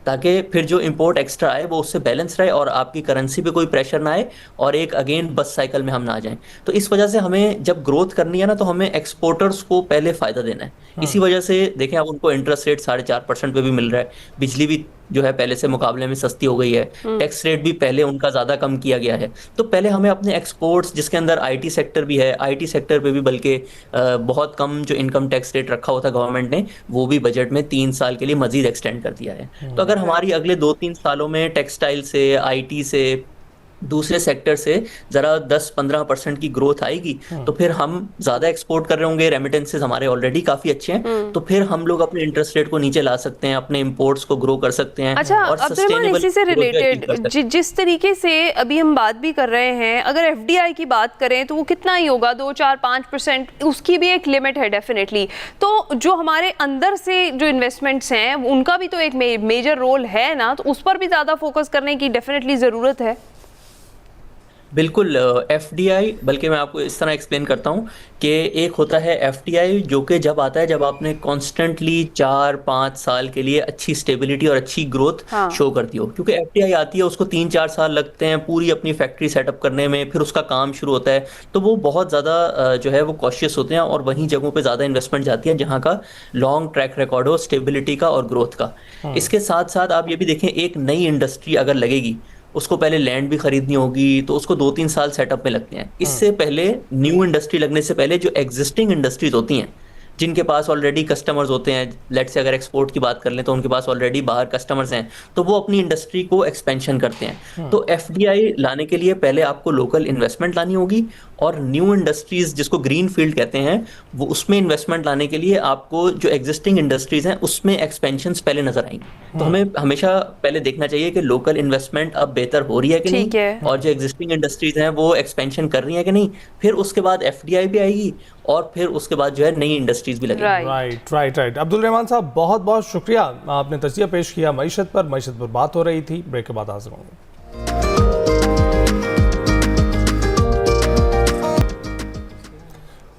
ताकि फिर जो इंपोर्ट एक्स्ट्रा आए वो उससे बैलेंस रहे और आपकी करेंसी पे कोई प्रेशर ना आए और एक अगेन बस साइकिल में हम ना आ जाएं। तो इस वजह से हमें जब ग्रोथ करनी है ना, तो हमें एक्सपोर्टर्स को पहले फ़ायदा देना है। इसी वजह से देखें, अब उनको इंटरेस्ट रेट 4.5% पे भी मिल रहा है, बिजली भी जो है पहले से मुकाबले में सस्ती हो गई है, टैक्स रेट भी पहले उनका ज़्यादा कम किया गया है। तो पहले हमें अपने एक्सपोर्ट्स, जिसके अंदर आईटी सेक्टर भी है, आईटी सेक्टर पे भी बल्कि बहुत कम जो इनकम टैक्स रेट रखा हुआ था गवर्नमेंट ने, वो भी बजट में 3 साल के लिए मजीद एक्सटेंड कर दिया है। तो अगर हमारी अगले 2-3 सालों में टेक्सटाइल से, आईटी से, दूसरे सेक्टर से ज़रा 10-15% की ग्रोथ आएगी, तो फिर हम ज़्यादा एक्सपोर्ट कर रहे होंगे, रेमिटेंसेस हमारे ऑलरेडी काफ़ी अच्छे हैं, तो फिर हम लोग अपने इंटरेस्ट रेट को नीचे ला सकते हैं, अपने इंपोर्ट्स को ग्रो कर सकते हैं। अच्छा और अब्दुल, इसी से रिलेटेड जिस तरीके से अभी हम बात भी कर रहे हैं, अगर एफडीआई की बात करें तो वो कितना ही होगा, 2-4-5%, उसकी भी एक लिमिट है डेफिनेटली। तो जो हमारे अंदर से जो इन्वेस्टमेंट्स हैं उनका भी तो एक मेजर रोल है ना, तो उस पर भी ज़्यादा फोकस करने की डेफिनेटली ज़रूरत है। बिल्कुल, एफडीआई, बल्कि मैं आपको इस तरह एक्सप्लेन करता हूँ कि एक होता है एफडीआई जो कि जब आता है जब आपने कॉन्स्टेंटली 4-5 साल के लिए अच्छी स्टेबिलिटी और अच्छी ग्रोथ शो करती हो। क्योंकि एफडीआई आती है, उसको 3-4 साल लगते हैं पूरी अपनी फैक्ट्री सेटअप करने में, फिर उसका काम शुरू होता है, तो वो बहुत ज़्यादा जो है वो कॉशियस होते हैं और वहीं जगहों पर ज़्यादा इन्वेस्टमेंट जाती है जहाँ का लॉन्ग ट्रैक रिकॉर्ड हो स्टेबिलिटी का और ग्रोथ का। इसके साथ साथ आप ये भी देखें, एक नई इंडस्ट्री अगर लगेगी, उसको पहले लैंड भी खरीदनी होगी, तो उसको 2-3 साल सेटअप में लगते हैं। इससे पहले न्यू इंडस्ट्री लगने से पहले जो एग्जिस्टिंग इंडस्ट्रीज होती हैं, जिनके पास ऑलरेडी कस्टमर्स होते हैं, लेट्स से अगर एक्सपोर्ट की बात कर लें तो उनके पास ऑलरेडी बाहर कस्टमर्स हैं, तो वो अपनी इंडस्ट्री को एक्सपेंशन करते हैं। तो एफडीआई लाने के लिए पहले आपको लोकल इन्वेस्टमेंट लानी होगी, और न्यू इंडस्ट्रीज जिसको ग्रीन फील्ड कहते हैं, वो उसमें इन्वेस्टमेंट लाने के लिए आपको जो एग्जिस्टिंग इंडस्ट्रीज हैं उसमें एक्सपेंशंस पहले नजर आएंगे। तो हमें हमेशा पहले देखना चाहिए कि लोकल इन्वेस्टमेंट अब बेहतर हो रही है कि नहीं, और जो एग्जिस्टिंग इंडस्ट्रीज हैं वो एक्सपेंशन कर रही हैं कि नहीं, फिर उसके बाद एफडीआई भी आएगी और फिर उसके बाद जो है नई इंडस्ट्रीज भी लगेंगी। राइट। अब्दुल रहमान साहब, बहुत बहुत शुक्रिया, आपने तजिया पेश किया मईशत पर बात हो रही थी। ब्रेक के बाद हाजिर होंगे।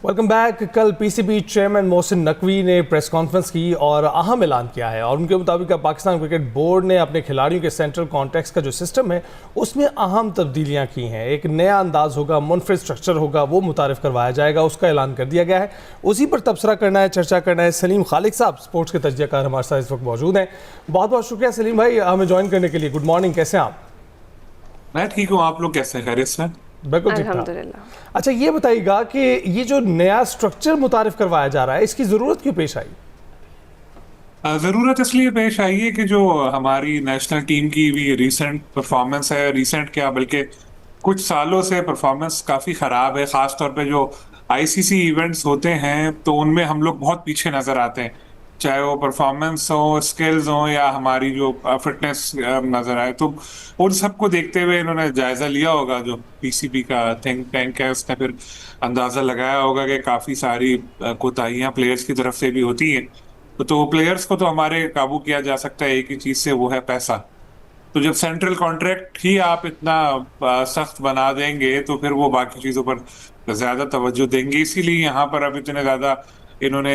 Welcome back. कल पीसीबी चेयरमैन मोहसिन नकवी ने प्रेस कॉन्फ्रेंस की और अहम ऐलान किया है, और उनके मुताबिक पाकिस्तान क्रिकेट बोर्ड ने अपने खिलाड़ियों के सेंट्रल कॉन्ट्रैक्ट्स का जो सिस्टम है उसमें अहम तब्दीलियां की हैं। एक नया अंदाज होगा, मुनफरिद स्ट्रक्चर होगा, वो मुतारिफ करवाया जाएगा, उसका ऐलान कर दिया गया है। उसी पर तबसरा करना है, चर्चा करना है। सलीम खालिक साहब, स्पोर्ट्स के तजियाकार, हमारे साथ इस वक्त मौजूद हैं। बहुत बहुत शुक्रिया सलीम भाई हमें ज्वाइन करने के लिए। गुड मॉर्निंग, कैसे हैं आप? मैं ठीक हूँ, आप लोग कैसे हैं? खैरियत से? बिल्कुल ठीक था। अल्हम्दुलिल्लाह। अच्छा ये बताइएगा कि ये जो नया स्ट्रक्चर मुतारिफ करवाया जा रहा है, इसकी ज़रूरत क्यों पेश आई? ज़रूरत इसलिए पेश आई है कि जो हमारी नेशनल टीम की भी रिसेंट परफॉर्मेंस है, रिसेंट क्या बल्कि कुछ सालों से परफॉर्मेंस काफ़ी ख़राब है। ख़ास तौर पे जो आईसीसी इवेंट्स होते हैं तो उनमें हम लोग बहुत पीछे नज़र आते हैं, चाहे वो परफॉर्मेंस हो, स्किल्स हो या हमारी जो फिटनेस नज़र आए। तो उन सबको देखते हुए इन्होंने जायज़ा लिया होगा, जो पीसीबी का थिंक टैंक है उसने फिर अंदाज़ा लगाया होगा कि काफ़ी सारी कोताहियाँ प्लेयर्स की तरफ से भी होती हैं। तो प्लेयर्स को तो हमारे काबू किया जा सकता है एक ही चीज़ से, वो है पैसा। तो जब सेंट्रल कॉन्ट्रैक्ट ही आप इतना सख्त बना देंगे तो फिर वो बाकी चीज़ों पर ज़्यादा तवज्जो देंगे। इसीलिए यहाँ पर अब इतने ज़्यादा इन्होंने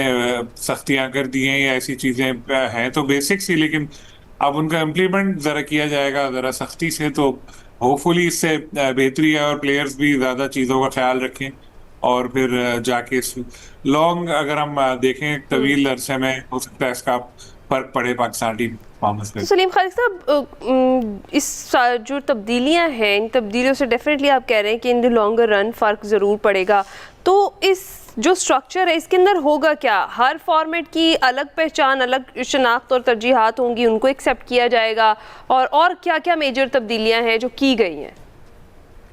सख्तियाँ कर दी हैं या ऐसी चीज़ें हैं तो बेसिक सी, लेकिन अब उनका इम्प्लीमेंट ज़रा किया जाएगा ज़रा सख्ती से, तो होपफुली इससे बेहतरी है और प्लेयर्स भी ज़्यादा चीज़ों का ख्याल रखें और फिर जाके लॉन्ग अगर हम देखें तवील अरसे में हो सकता है इसका फर्क पड़े पाकिस्तान टीम परफॉर्मेंस पे। तो सलीम खालिद साहब, जो तब्दीलियां हैं, इन तब्दीलियों से डेफिनेटली आप कह रहे हैं कि इन द लॉन्गर रन फ़र्क ज़रूर पड़ेगा। तो इस जो स्ट्रक्चर है इसके अंदर होगा क्या? हर फॉर्मेट की अलग पहचान, अलग शनाख्त और तरजीहात होंगी, उनको एक्सेप्ट किया जाएगा, और क्या क्या मेजर तब्दीलियाँ हैं जो की गई हैं?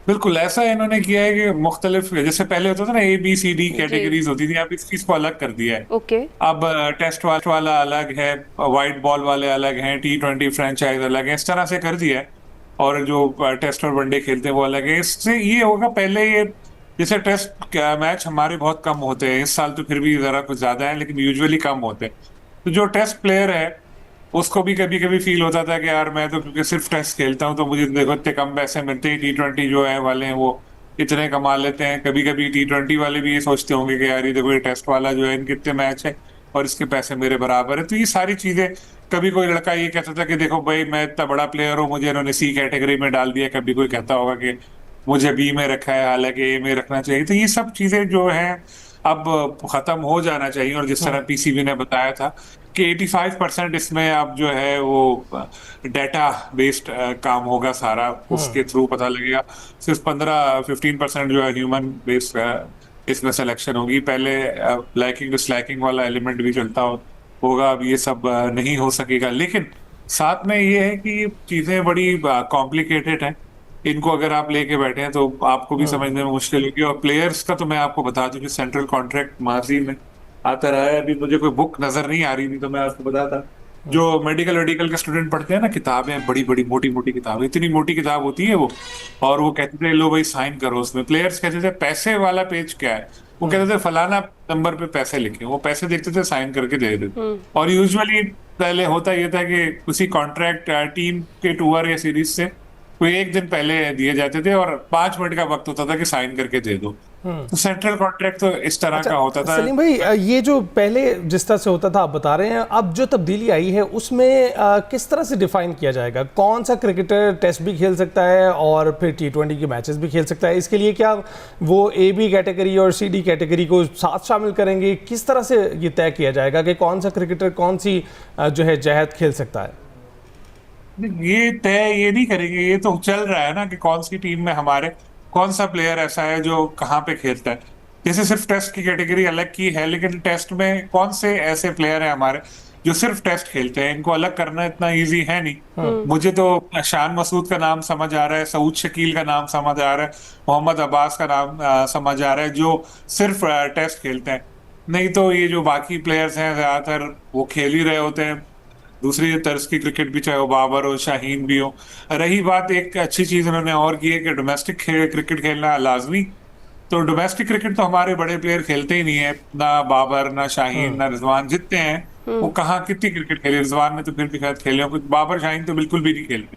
बिल्कुल ऐसा इन्होंने किया है कि मुख्तलिफ, जैसे पहले होता था ना ABCD कैटेगरीज होती थी, अब इस चीज को अलग कर दिया है। ओके। अब टेस्ट वाला अलग है, वाइट बॉल वाले अलग हैं, T20 फ्रेंचाइज अलग है, इस तरह से कर दिया है। और जो टेस्ट और वनडे खेलते हैं वो अलग है। इससे ये होगा, पहले ये जैसे टेस्ट मैच हमारे बहुत कम होते हैं, इस साल तो फिर भी जरा कुछ ज्यादा है लेकिन यूजुअली कम होते हैं। तो जो टेस्ट प्लेयर है उसको भी कभी कभी फील होता था कि यार मैं तो क्योंकि सिर्फ टेस्ट खेलता हूँ तो मुझे देखो इतने कम पैसे मिलते हैं, T20 जो है वाले हैं वो इतने कमा लेते हैं। कभी कभी T20 वाले भी ये सोचते होंगे कि यार ये देखो ये टेस्ट वाला जो है इनके इतने मैच है और इसके पैसे मेरे बराबर है। तो ये सारी चीजें, कभी कोई लड़का ये कहता था कि देखो भाई मैं इतना बड़ा प्लेयर हूँ, मुझे इन्होंने C कैटेगरी में डाल दिया, कभी कोई कहता होगा कि मुझे B में रखा है हालांकि A में रखना चाहिए। तो ये सब चीजें जो है अब खत्म हो जाना चाहिए। और जिस तरह पीसीबी ने बताया था कि 85% इसमें अब जो है वो डाटा बेस्ड काम होगा सारा, उसके थ्रू पता लगेगा। सिर्फ 15-15% जो है ह्यूमन बेस्ड इसमें सिलेक्शन होगी। पहले लाइकिंग डिसलाइकिंग वाला एलिमेंट भी चलता होगा, अब ये सब नहीं हो सकेगा। लेकिन साथ में ये है कि चीजें बड़ी कॉम्प्लिकेटेड हैं, इनको अगर आप लेके बैठे हैं तो आपको भी समझने में मुश्किल होगी। और प्लेयर्स का तो मैं आपको बता दूं कि सेंट्रल कॉन्ट्रैक्ट माजी में आता रहा है, अभी मुझे कोई बुक नजर नहीं आ रही थी तो मैं आपको बताता। जो मेडिकल के स्टूडेंट पढ़ते हैं ना, किताबें बड़ी बड़ी मोटी किताबें, इतनी मोटी किताब होती है वो, और वो कहते थे लो भाई साइन करो उसमें। प्लेयर्स कहते थे पैसे वाला पेज क्या है, वो कहते थे फलाना नंबर पे पैसे लिखे, वो पैसे देखते थे साइन करके दे देते। और यूजुअली पहले होता ये था कि किसी कॉन्ट्रैक्ट टीम के टूर या सीरीज से कोई एक दिन पहले दिए जाते थे और 5 मिनट का वक्त होता था कि साइन करके दे दो। तो सेंट्रल कॉन्ट्रैक्ट तो इस तरह का होता था। सलीम भाई, ये जो पहले जिस तरह से होता था आप बता रहे हैं, अब जो तब्दीली आई है उसमें किस तरह से डिफाइन किया जाएगा? कौन सा क्रिकेटर टेस्ट भी खेल सकता है और फिर T20 के मैचेस भी खेल सकता है? इसके लिए क्या वो AB कैटेगरी और CD कैटेगरी को साथ शामिल करेंगे? किस तरह से ये तय किया जाएगा कि कौन सा क्रिकेटर कौन सी जो है जहत खेल सकता है? ये तय ये नहीं करेंगे, ये तो चल रहा है ना कि कौन सी टीम में हमारे कौन सा प्लेयर ऐसा है जो कहाँ पे खेलता है। जैसे सिर्फ टेस्ट की कैटेगरी अलग की है, लेकिन टेस्ट में कौन से ऐसे प्लेयर हैं हमारे जो सिर्फ टेस्ट खेलते हैं, इनको अलग करना इतना इजी है नहीं। मुझे तो शान मसूद का नाम समझ आ रहा है, सऊद शकील का नाम समझ आ रहा है, मोहम्मद अब्बास का नाम समझ आ रहा है जो सिर्फ टेस्ट खेलते हैं। नहीं तो ये जो बाकी प्लेयर्स हैं ज्यादातर वो खेल ही रहे होते हैं दूसरी तर्ज की क्रिकेट भी, चाहे वो बाबर हो, शाहीन भी हो। रही बात, एक अच्छी चीज उन्होंने और की है कि डोमेस्टिक क्रिकेट खेलना लाजमी। तो डोमेस्टिक क्रिकेट तो हमारे बड़े प्लेयर खेलते ही नहीं है, ना बाबर, ना शाहीन, ना रिजवान, जितने हैं वो कहाँ कितनी क्रिकेट खेले। रिजवान ने तो फिर भी शायद खेले हो, बाबर शाहीन तो बिल्कुल भी नहीं खेलते।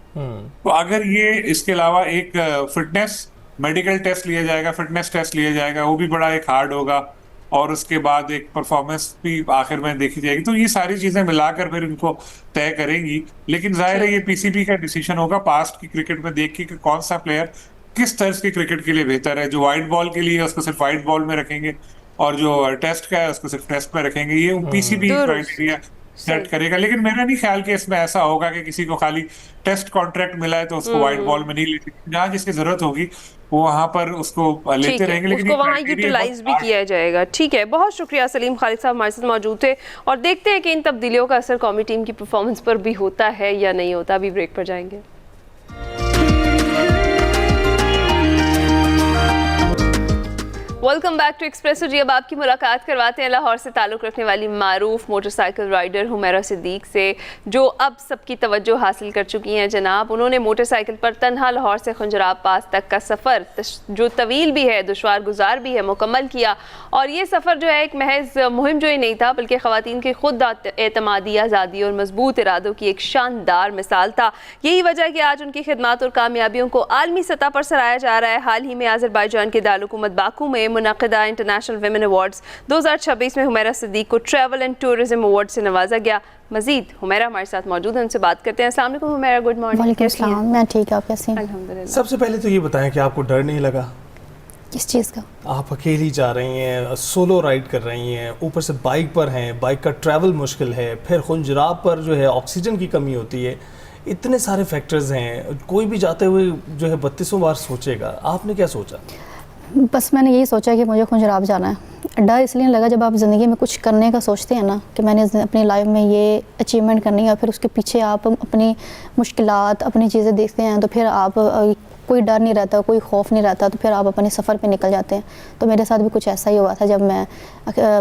तो अगर ये इसके अलावा एक फिटनेस मेडिकल टेस्ट लिया जाएगा, फिटनेस टेस्ट लिया जाएगा, वो भी बड़ा एक हार्ड होगा, और उसके बाद एक परफॉर्मेंस भी आखिर में देखी जाएगी। तो ये सारी चीजें मिलाकर फिर इनको तय करेंगी। लेकिन जाहिर है ये पीसीबी का डिसीजन होगा पास्ट की क्रिकेट में देख के कि कौन सा प्लेयर किस तरह की क्रिकेट के लिए बेहतर है। जो व्हाइट बॉल के लिए उसको सिर्फ व्हाइट बॉल में रखेंगे और जो टेस्ट का है उसको सिर्फ टेस्ट में रखेंगे। ये पीसीबी क्राइटेरिया सेट करेगा। लेकिन मेरा नहीं ख्याल कि इसमें ऐसा होगा कि किसी को खाली टेस्ट कॉन्ट्रैक्ट मिला है तो उसको वाइट बॉल में नहीं ले सकते, जहाँ जिसकी जरूरत होगी वो वहां पर उसको ठीक लेते है, रहेंगे। लेकिन उसको वहाँ यूटिलाइज भी किया जाएगा। ठीक है, बहुत शुक्रिया सलीम खालिद साहब हमारे साथ मौजूद थे, और देखते हैं कि इन तब्दीलियों का असर कौमी टीम की परफॉर्मेंस पर भी होता है या नहीं होता। अभी ब्रेक पर जाएंगे। Welcome back to Expresso. जी अब आपकी मुलाकात करवाते हैं लाहौर से ताल्लुक़ रखने वाली मारूफ मोटरसाइकिल राइडर हुमैरा सिद्दीक से, जो अब सबकी तवज्जो हासिल कर चुकी हैं। जनाब, उन्होंने मोटरसाइकिल पर तन्हा लाहौर से खुंजराब पास तक का सफ़र, जो तवील भी है, दुश्वार गुजार भी है, मुकम्मल किया। और ये सफ़र जो है एक महज मुहिम जो ही नहीं था, बल्कि ख़वातीन की खुद एतमादी, आज़ादी और मजबूत इरादों की एक शानदार मिसाल था। यही वजह है कि आज उनकी खिदमात और कामयाबियों को आलमी सतह पर सराहा जा रहा है। हाल ही में आज़रबाईजान के दारुल-हुकूमत बाकू में मुनक़िदा इंटरनेशनल विमेन अवार्ड्स 2026 में हुमैरा सिद्दीक को ट्रैवल एंड टूरिज्म अवार्ड से नवाजा गया। मजीद हुमैरा हमारे साथ मौजूद है, उनसे बात करते हैं। अस्सलाम वालेकुम हुमैरा, गुड मॉर्निंग। वालेकुम अस्सलाम, मैं ठीक हूं, आप कैसे हैं? अल्हम्दुलिल्लाह। सबसे पहले तो ये बताएं कि आपको डर नहीं लगा? किस चीज़ का? आप अकेली जा रही हैं, सोलो राइड कर रही हैं, ऊपर से बाइक पर हैं, बाइक का ट्रैवल मुश्किल है, फिर खुंजराब पर जो है ऑक्सीजन की कमी होती है, इतने सारे फैक्टर्स हैं। कोई भी जाते हुए जो है 32 बार सोचेगा। आपने क्या सोचा? बस मैंने यही सोचा कि मुझे खुंजराब जाना है। डर इसलिए लगा जब आप ज़िंदगी में कुछ करने का सोचते हैं ना, कि मैंने अपनी लाइफ में ये अचीवमेंट करनी है, और फिर उसके पीछे आप अपनी मुश्किलात, अपनी चीज़ें देखते हैं, तो फिर आप कोई डर नहीं रहता, कोई खौफ नहीं रहता, तो फिर आप अपने सफ़र पे निकल जाते हैं। तो मेरे साथ भी कुछ ऐसा ही हुआ था जब मैं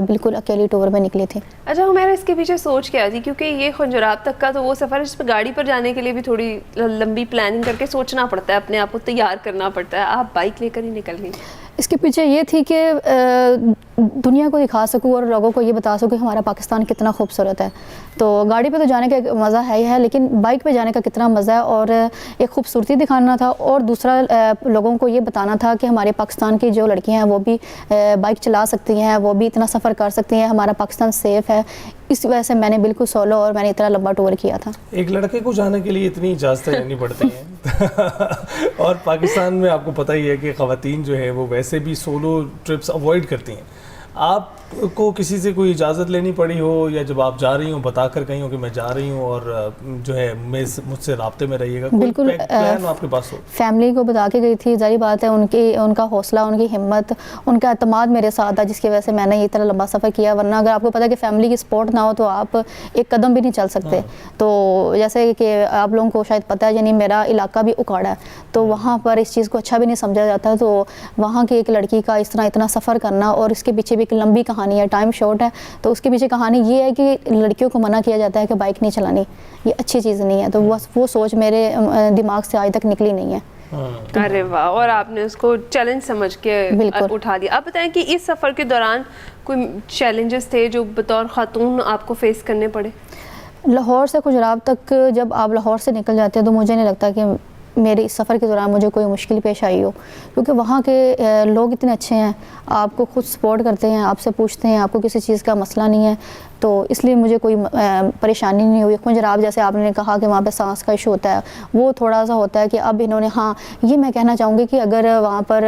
बिल्कुल अकेली टूर में निकली थी। अच्छा हुमैरा, इसके पीछे सोच क्या थी? क्योंकि ये खुंजराब तक का तो वो सफ़र है जिस पर गाड़ी पर जाने के लिए भी थोड़ी लंबी प्लानिंग करके सोचना पड़ता है, अपने आप को तैयार करना पड़ता है। आप बाइक लेकर ही निकल गई। इसके पीछे ये थी कि दुनिया को दिखा सकूं और लोगों को ये बता सकूं कि हमारा पाकिस्तान कितना खूबसूरत है। तो गाड़ी पे तो जाने का मज़ा है ही है, लेकिन बाइक पे जाने का कितना मज़ा है, और एक खूबसूरती दिखाना था, और दूसरा लोगों को ये बताना था कि हमारे पाकिस्तान की जो लड़कियां हैं वो भी बाइक चला सकती हैं, वो भी इतना सफ़र कर सकती हैं, हमारा पाकिस्तान सेफ़ है। इस वजह से मैंने बिल्कुल सोलो और मैंने इतना लंबा टूर किया था। एक लड़के को जाने के लिए इतनी इजाज़तें लेनी पड़ती हैं और पाकिस्तान में आपको पता ही है कि ख़वातीन जो है वो वैसे भी सोलो ट्रिप्स अवॉइड करती हैं। आपको किसी से कोई इजाज़त लेनी पड़ी हो, या जब आप जा रही हो बता कर कहीं हो कि मैं जा रही हूँ और जो है मुझसे राब्ते में रहिएगा? बिल्कुल प्लान आपके पास हो? फैमिली को बता के गई थी। जारी बात है, उनका हौसला, उनकी हिम्मत, उनका एतमाद मेरे साथ था, जिसकी वजह से मैंने ये इतना लंबा सफ़र किया। वरना अगर आपको पता है कि फैमिली की सपोर्ट ना हो तो आप एक कदम भी नहीं चल सकते। तो जैसे कि आप लोगों को शायद पता है, यानी मेरा इलाका भी उखाड़ा है, तो वहाँ पर इस चीज़ को अच्छा भी नहीं समझा जाता। तो वहाँ की एक लड़की का इस तरह इतना सफ़र करना, और इसके पीछे भी एक लंबी कहानी है, टाइम शॉर्ट है, तो उसके पीछे कहानी ये है कि लड़कियों को मना किया जाता है कि बाइक नहीं चलानी, ये अच्छी चीज़ नहीं है। तो वो सोच मेरे दिमाग से आज तक निकली नहीं है। अरे वाह, और आपने उसको चैलेंज समझ के उठा दिया। आप बताएं कि इस सफ़र के दौरान कोई चैलेंजेस थे जो बतौर खातून आपको फेस करने पड़े? लाहौर से खुजराब तक जब आप लाहौर से निकल जाते हैं तो मुझे नहीं लगता कि मेरे इस सफ़र के दौरान मुझे कोई मुश्किल पेश आई हो, क्योंकि वहाँ के लोग इतने अच्छे हैं, आपको खुद सपोर्ट करते हैं, आपसे पूछते हैं, आपको किसी चीज़ का मसला नहीं है, तो इसलिए मुझे कोई परेशानी नहीं हुई। खुंजराब जैसे आपने कहा कि वहाँ पे सांस का इशू होता है, वो थोड़ा सा होता है कि अब इन्होंने, हाँ ये मैं कहना चाहूँगी कि अगर वहाँ पर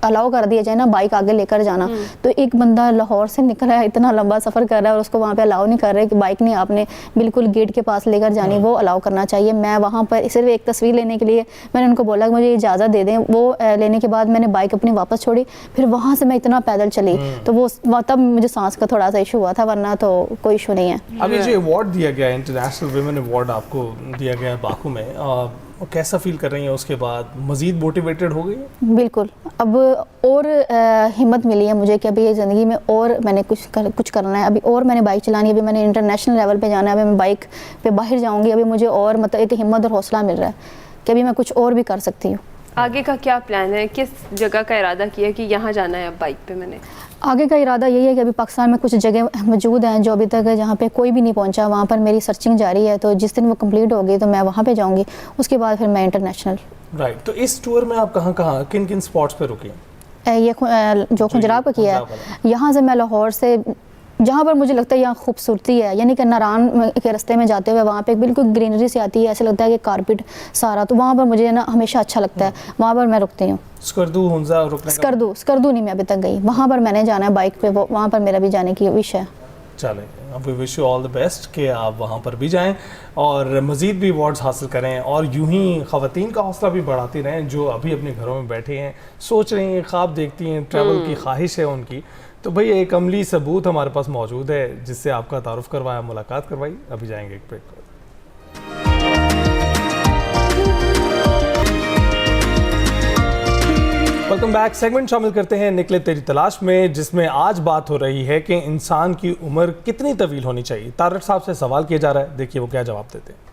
अलाउ कर दिया जाए ना बाइक आगे लेकर जाना, तो एक बंदा लाहौर से निकल रहा है, इतना लंबा सफ़र कर रहा है, और उसको वहाँ पे अलाउ नहीं कर रहे कि बाइक नहीं आपने बिल्कुल गेट के पास लेकर जानी, वो अलाउ करना चाहिए। मैं वहाँ पर सिर्फ एक तस्वीर लेने के लिए मैंने उनको बोला कि मुझे इजाज़त दे दें। वो लेने के बाद मैंने बाइक अपनी वापस छोड़ी, फिर वहाँ से मैं इतना पैदल चली, तो वो तब मुझे सांस का थोड़ा सा इशू हुआ था, वरना तो कोई इशू नहीं है। अभी जो अवार्ड दिया गया, इंटरनेशनल विमेन अवार्ड आपको दिया गया बाकू में, कैसा फील कर रही हैं? उसके बाद मज़ीद मोटिवेटेड हो गई? बिल्कुल, अब और हिम्मत मिली है मुझे कि अभी ये ज़िंदगी में और मैंने कुछ करना है, अभी और मैंने बाइक चलानी है, अभी मैंने इंटरनेशनल लेवल पे जाना है, अभी मैं बाइक पे बाहर जाऊंगी, अभी मुझे और मतलब एक हिम्मत और हौसला मिल रहा है कि अभी मैं कुछ और भी कर सकती हूँ। आगे का क्या प्लान है? किस जगह का इरादा किया कि यहाँ जाना है अब बाइक पे? मैंने आगे का इरादा यही है कि अभी पाकिस्तान में कुछ जगह मौजूद हैं जो अभी तक जहाँ पे कोई भी नहीं पहुँचा, वहाँ पर मेरी सर्चिंग जारी है, तो जिस दिन वो कंप्लीट होगी तो मैं वहाँ पे जाऊँगी, उसके बाद फिर मैं इंटरनेशनल। राइट, तो इस टूर में आप कहाँ किन किन स्पॉट्स पे रुकी? ये जो खुंजराब का किया है, यहाँ से मैं लाहौर से जहाँ पर मुझे लगता है यहाँ खूबसूरती है, यानी कि नारान के रास्ते में जाते हुए वहाँ पे बिल्कुल ग्रीनरी सी आती है, ऐसे लगता है कि कारपेट सारा, तो वहाँ पर मुझे ना हमेशा अच्छा लगता है, वहाँ पर मैं रुकती हूँ। स्कर्दू हुंजा रुकने का? स्कर्दू नहीं मैं अभी तक गई, वहाँ पर मैंने जाना है बाइक पे, वहाँ पर मेरा भी जाने की विश है। चले, we wish you all the best कि आप वहाँ पर भी जाएं और मज़ीद भी अवार्ड्स हासिल करें और यूं ही ख़वातीन का हौसला भी बढ़ाती रहें जो अभी अपने घरों में बैठे हैं, सोच रही हैं, ख्वाब देखती हैं, ट्रैवल की ख्वाहिश है उनकी। तो भाई एक अमली सबूत हमारे पास मौजूद है जिससे आपका तारुफ करवाया, मुलाकात करवाई। अभी जाएंगे एक ब्रेक पर। Welcome back. सेगमेंट शामिल करते हैं निकले तेरी तलाश में, जिसमें आज बात हो रही है कि इंसान की उम्र कितनी तवील होनी चाहिए। तारक साहब से सवाल किया जा रहा है, देखिए वो क्या जवाब देते हैं।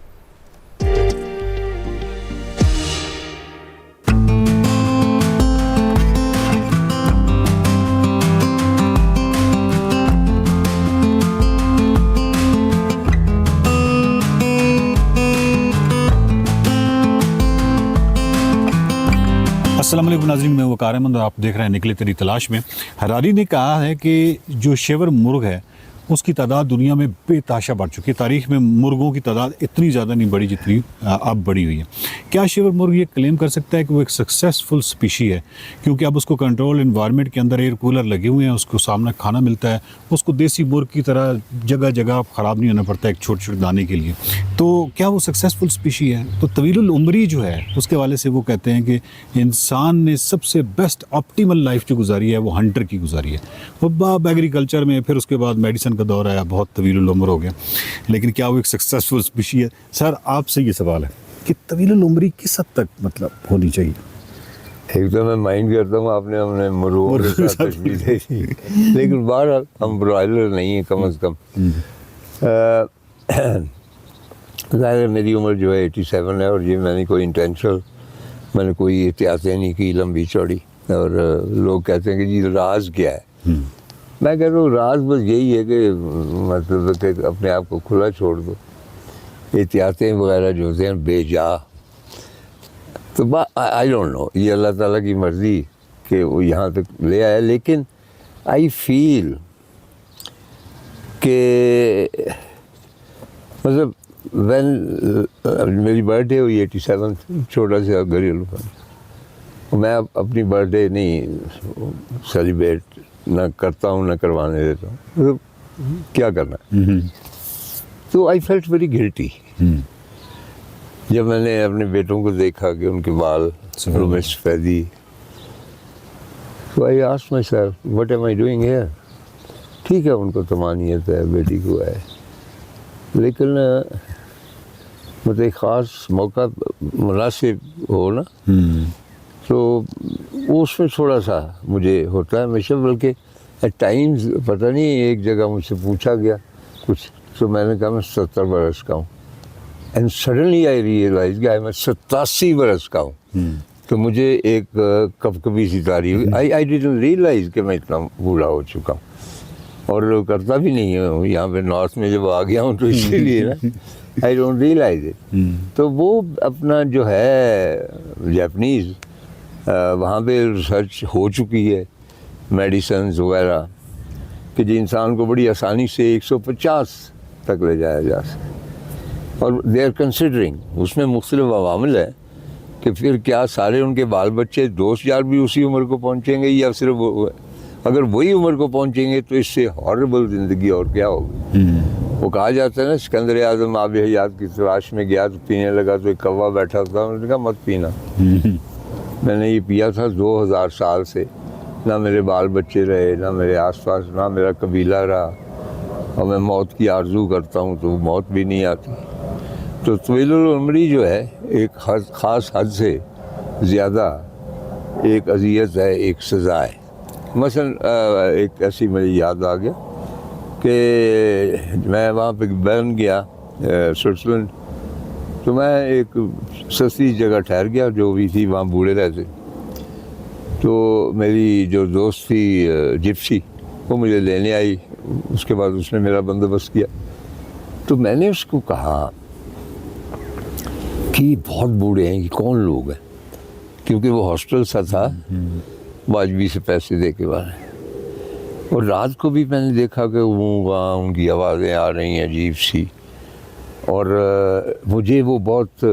अस्सलाम वालेकुम नाज़रीन, मैं वकार अहमद और आप देख रहे हैं निकले तेरी तलाश में। हरारी ने कहा है कि जो शेवर मुर्ग है उसकी तादाद दुनिया में बेताशा बढ़ चुकी है। तारीख में मुर्गों की तादाद इतनी ज़्यादा नहीं बढ़ी जितनी अब बढ़ी हुई है। क्या शेवर मुर्ग ये क्लेम कर सकता है कि वो एक सक्सेसफुल स्पीशी है क्योंकि अब उसको कंट्रोल इन्वायरमेंट के अंदर एयर कूलर लगे हुए हैं, उसको सामने खाना मिलता है, उसको देसी मुर्ग की तरह जगह जगह ख़राब नहीं होना पड़ता एक छोटे छोटे दाने के लिए। तो क्या वो सक्सेसफुल स्पीशी है? तो तवीलुल उम्री जो है उसके वाले से वो कहते हैं कि इंसान ने सबसे बेस्ट ऑप्टिमल लाइफ जो गुजारी है वो हंटर की गुजारी है। वो अब एग्रीकल्चर में, फिर उसके बाद मेडिसिन का दौर आया, बहुत तवीलुल उम्र हो गया, लेकिन क्या वो एक सक्सेसफुल स्पीशी है? सर आपसे ये सवाल है कि तवीलुल उम्री किस हद तक मतलब होनी चाहिए? एक तो मैं माइंड करता हूँ आपने हमने मुर्गों के साथ तशबीह दे दी, लेकिन बहरहाल हम ब्रॉयलर नहीं है कम से कम। ज़ाहिर मेरी उम्र जो है 87 है और ये मैंने कोई एहतियातें नहीं की लंबी चौड़ी। और लोग कहते हैं कि जी राज क्या है, मैं कह रहा हूँ राज बस यही है कि मतलब कि अपने आप को खुला छोड़ दो, एहतियातें वगैरह जो होते हैं बेजा। तो आई डोंट नो, ये अल्लाह ताला की मर्ज़ी कि वो यहाँ तक ले आया, लेकिन आई फील कि मतलब मेरी बर्थडे हुई 87, छोटा सा घरेलू फंड, मैं अपनी बर्थडे नहीं सेलिब्रेट ना करता हूँ ना करवाने देता हूँ, मतलब क्या करना है। तो आई फेल्ट वेरी गिल्टी जब मैंने अपने बेटों को देखा कि उनके बाल सफ़ेदी। तो I asked my self what am I doing here. ठीक है उनको तमानियत है, बेटी को है, लेकिन मतलब एक ख़ास मौका मुनासिब हो ना, तो उसमें थोड़ा सा मुझे होता है हमेशा। बल्कि एट टाइम्स पता नहीं एक जगह मुझसे पूछा गया कुछ, तो मैंने कहा मैं 70 बरस का हूँ, एंड सडनली आई रियलाइज कि मैं 87 बरस का हूँ। तो मुझे एक कभी सी तारी हुई, आई डिडंट रियलाइज कि मैं इतना बूढ़ा हो चुका हूँ, और करता भी नहीं हूँ यहाँ पे नॉर्थ में जब आ गया हूँ, तो इसीलिए ना आई डोंट रियलाइज इट। तो वो अपना जो है जापानीज़ वहाँ पे रिसर्च हो चुकी है मेडिसिन वगैरह कि जो इंसान को बड़ी आसानी से 150 तक ले जाया जा सके, और दे आर कंसिडरिंग, उसमें मुख्तलिफ अवामिल है कि फिर क्या सारे उनके बाल बच्चे दोस्त यार भी उसी उम्र को पहुँचेंगे या सिर्फ अगर वही उम्र को पहुँचेंगे तो इससे हॉरेबल ज़िंदगी और क्या होगी। वो कहा जाता है ना, सिकंदर आज़म आब हयात की तलाश में गया तो पीने लगा तो एक कौवा बैठा था, उन्होंने कहा मत पीना। मैंने ये पिया था 2000 साल से, ना मेरे बाल बच्चे रहे, ना मेरे आसपास, ना मेरा कबीला रहा, और मैं मौत की आरजू करता हूँ तो मौत भी नहीं आती। तो तवीलुल उम्री जो है एक ख़ास हद से ज़्यादा एक अज़ियत है, एक सज़ा है। मसलन एक ऐसी मुझे याद आ गया कि मैं वहाँ पे बर्न गया स्विट्ज़रलैंड, तो मैं एक सस्ती जगह ठहर गया, जो भी थी वहाँ बूढ़े रहते। तो मेरी जो दोस्त थी जिप्सी, वो मुझे लेने आई, उसके बाद उसने मेरा बंदोबस्त किया। तो मैंने उसको कहा कि बहुत बूढ़े हैं, कि कौन लोग हैं, क्योंकि वो हॉस्टल सा था, वाजबी से पैसे दे के बाहर। और रात को भी मैंने देखा कि वहाँ उनकी आवाज़ें आ रही हैं अजीब सी, और मुझे वो बहुत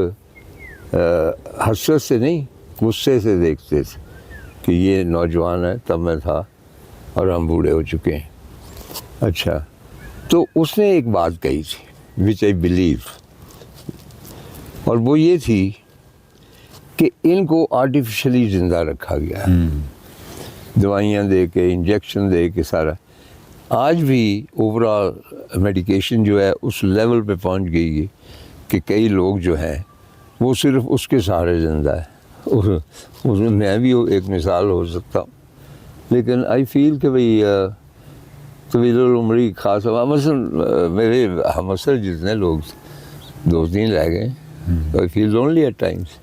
हसरत से नहीं गुस्से से देखते थे कि ये नौजवान है, तब मैं था और हम बूढ़े हो चुके हैं। अच्छा, तो उसने एक बात कही थी विच आई बिलीव, और वो ये थी कि इनको आर्टिफिशियली ज़िंदा रखा गया है, दवाइयाँ दे के, इंजेक्शन दे के सारा। आज भी ओवरऑल मेडिकेशन जो है उस लेवल पे पहुंच गई है कि कई लोग जो हैं वो सिर्फ उसके सहारे ज़िंदा है, और उसमें मैं भी एक मिसाल हो सकता हूँ। लेकिन आई फील कि भाई तवील उम्री खास मसलन मेरे हम असर जितने लोग 2-3 रह गए, I feel lonely at times.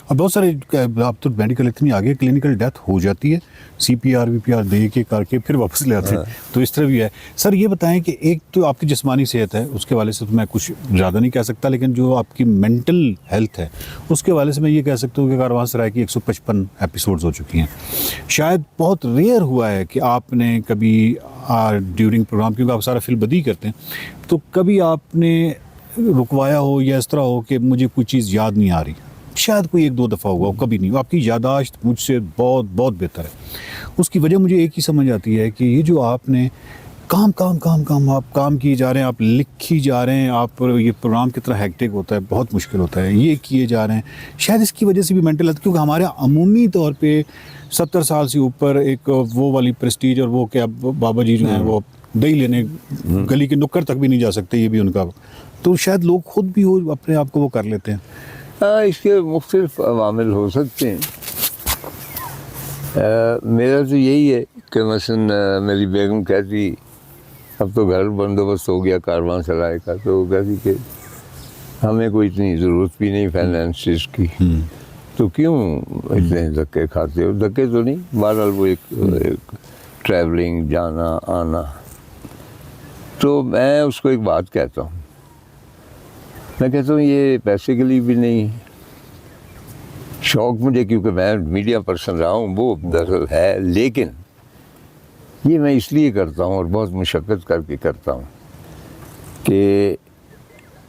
और बहुत सारे अब तो मेडिकल इतनी आगे, क्लिनिकल डेथ हो जाती है, CPR VPR दे के करके फिर वापस ले आते हैं, तो इस तरह भी है। सर ये बताएं कि एक तो आपकी जिस्मानी सेहत है, उसके वाले से तो मैं कुछ ज़्यादा नहीं कह सकता, लेकिन जो आपकी मेंटल हेल्थ है उसके वाले से मैं ये कह सकता हूँ कि कारवांसराय की 155 एपिसोड्स हो चुकी हैं। शायद बहुत रेयर हुआ है कि आपने कभी ड्यूरिंग प्रोग्राम, क्योंकि आप सारा फिल्म बदी करते हैं, तो कभी आपने रुकवाया हो या इस तरह हो कि मुझे कोई चीज़ याद नहीं आ रही। शायद कोई 1-2 दफ़ा हुआ हो, कभी नहीं। आपकी यादाश्त मुझसे बहुत बहुत बेहतर है। उसकी वजह मुझे एक ही समझ आती है कि ये जो आपने काम आप काम किए जा रहे हैं, आप लिखी जा रहे हैं, आप ये प्रोग्राम कितना हेक्टिक होता है, बहुत मुश्किल होता है, ये किए जा रहे हैं। शायद इसकी वजह से भी मेंटल हेल्थ, क्योंकि हमारे अमूमी तौर पे 70 साल से ऊपर एक वो वाली प्रेस्टीज, और वो क्या बाबा जी जो हैं वो दही लेने गली के नुक्कड़ तक भी नहीं जा सकते, ये भी उनका। तो शायद लोग खुद भी हो अपने आप को वो कर लेते हैं। हाँ, इसके मुख्तलिफ अवामिल हो सकते हैं। मेरा तो यही है कि मसलन मेरी बेगम कहती अब तो घर बंदोबस्त हो गया कारवांसराय का, तो कहती कि हमें कोई इतनी ज़रूरत भी नहीं फाइनेंसिस की, तो क्यों इतने धक्के खाते हो? धक्के तो नहीं, बहरहाल वो एक ट्रैवलिंग, जाना आना। तो मैं उसको एक बात कहता हूँ, मैं कहता हूँ ये पैसे के लिए भी नहीं, शौक़ मुझे, क्योंकि मैं मीडिया पर्सन रहा हूँ, वो दरअसल है, लेकिन ये मैं इसलिए करता हूँ और बहुत मुशक्क़त करके करता हूँ कि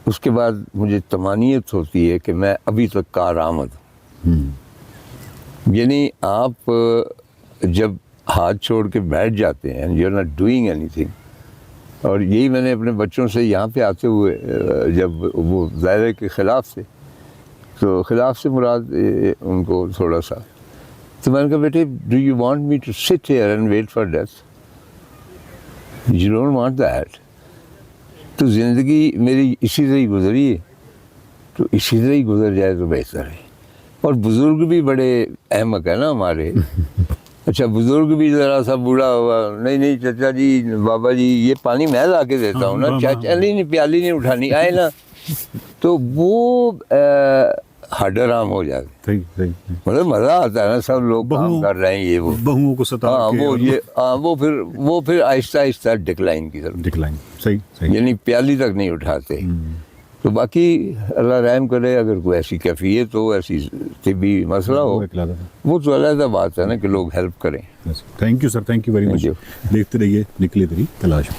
उसके बाद मुझे तमानियत होती है कि मैं अभी तक कारआमद हूँ। यानी आप जब हाथ छोड़ के बैठ जाते हैं, you are not doing anything. और यही मैंने अपने बच्चों से यहाँ पे आते हुए, जब वो दायरे के ख़िलाफ़ थे, तो ख़िलाफ़ से मुराद उनको थोड़ा सा, तो मैंने कहा बेटे do you want me to sit here and wait for death? You don't want that. तो ज़िंदगी मेरी इसी तरह ही गुजरी है, तो इसी तरह ही गुजर जाए तो बेहतर है। और बुज़ुर्ग भी बड़े अहमक है ना हमारे। अच्छा, बुजुर्ग भी ज़रा सा बूढ़ा हुआ, नहीं चाचा जी, बाबा जी, ये पानी मैं ला के देता हूँ ना, चाचा नहीं प्याली नहीं उठानी, आए ना, तो वो हडराम हो जाते। मतलब मज़ा आता है ना, सब लोग काम कर रहे हैं, ये वो बहुओं को सता, वो फिर आहिस्ता आहिस्ता डिक्लाइन की तरफ, डिक्लाइन, सही, यानी प्याली तक नहीं उठाते। तो बाकी अल्लाह रहम करे, अगर कोई ऐसी कैफियत हो, ऐसी तिब्बी मसला हो, वो तो अलग बात है ना कि लोग हेल्प करें। Thank you sir, thank you very much. देखते रहिए निकले तेरी तलाश।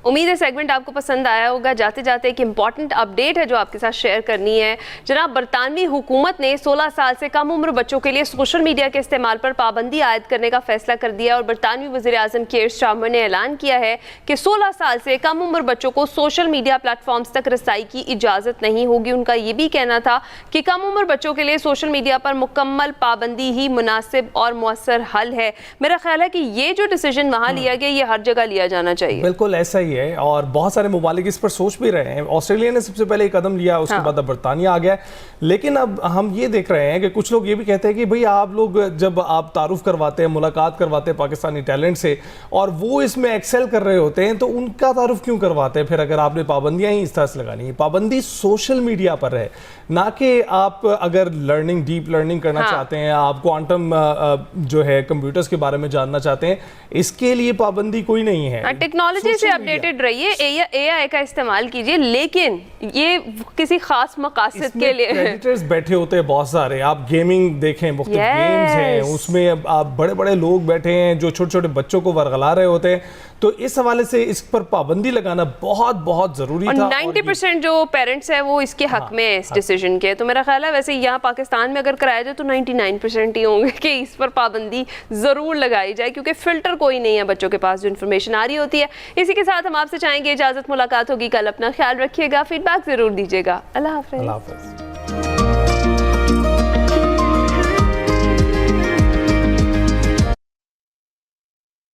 उम्मीद है सेगमेंट आपको पसंद आया होगा। जाते जाते एक इम्पॉर्टेंट अपडेट है जो आपके साथ शेयर करनी है। जनाब, बरतानवी हुकूमत ने 16 साल से कम उम्र बच्चों के लिए सोशल मीडिया के इस्तेमाल पर पाबंदी आयद करने का फैसला कर दिया और बरतानवी वज़ीर आज़म कीर स्टारमर ने ऐलान किया है कि 16 साल से कम उम्र बच्चों को सोशल मीडिया प्लेटफॉर्म्स तक रसाई की इजाज़त नहीं होगी। उनका ये भी कहना था कि कम उम्र बच्चों के लिए सोशल मीडिया पर मुकम्मल पाबंदी ही मुनासिब और मौसर हल है। मेरा ख्याल है कि ये जो डिसीजन वहाँ लिया गया, ये हर जगह लिया जाना चाहिए। बिल्कुल ऐसा ही है, और बहुत सारे मुमालिक इस पर सोच भी रहे हैं। ऑस्ट्रेलिया ने सबसे पहले एक कदम लिया, उसके बाद अब बरतानिया आ गया। लेकिन अब हम ये देख रहे हैं कि कुछ लोग ये भी कहते हैं कि भाई आप लोग जब आप तारुफ करवाते हैं, मुलाकात करवाते हैं पाकिस्तानी टैलेंट से, और वो इसमें एक्सेल कर रहे होते हैं, तो उनका तारुफ क्यों करवाते हैं फिर, अगर आपने पाबंदियां ही इस तरह से लगानी है। पाबंदी सोशल मीडिया पर है, ना कि आप अगर लर्निंग, डीप लर्निंग करना चाहते हैं, आप क्वांटम जो है कंप्यूटर्स के बारे में जानना चाहते हैं, इसके लिए पाबंदी कोई नहीं है। टेक्नोलॉजी से अपडेट एजुकेटेड रहिए, AI का इस्तेमाल कीजिए, लेकिन ये किसी खास मकासद के लिए प्रेडिटर्स बैठे होते हैं बहुत सारे। आप गेमिंग देखें, मुख्तलिफ गेम्स हैं, उसमें आप बड़े बड़े लोग बैठे हैं जो छोटे छोटे बच्चों को वरगला रहे होते हैं। तो इस हवाले से इस पर पाबंदी लगाना बहुत बहुत जरूरी था। 90% जो पेरेंट्स हैं वो इसके हक में है इस डिसीजन के। तो मेरा ख्याल है वैसे यहाँ पाकिस्तान में अगर कराया जाए तो 99% ही होंगे कि इस पर पाबंदी ज़रूर लगाई जाए, क्योंकि फ़िल्टर कोई नहीं है बच्चों के पास जो इन्फॉर्मेशन आ रही होती है। इसी के साथ हम आपसे चाहेंगे इजाज़त, मुलाकात होगी कल। अपना ख्याल रखिएगा, फीडबैक ज़रूर दीजिएगा। अल्लाह हाफ़िज़।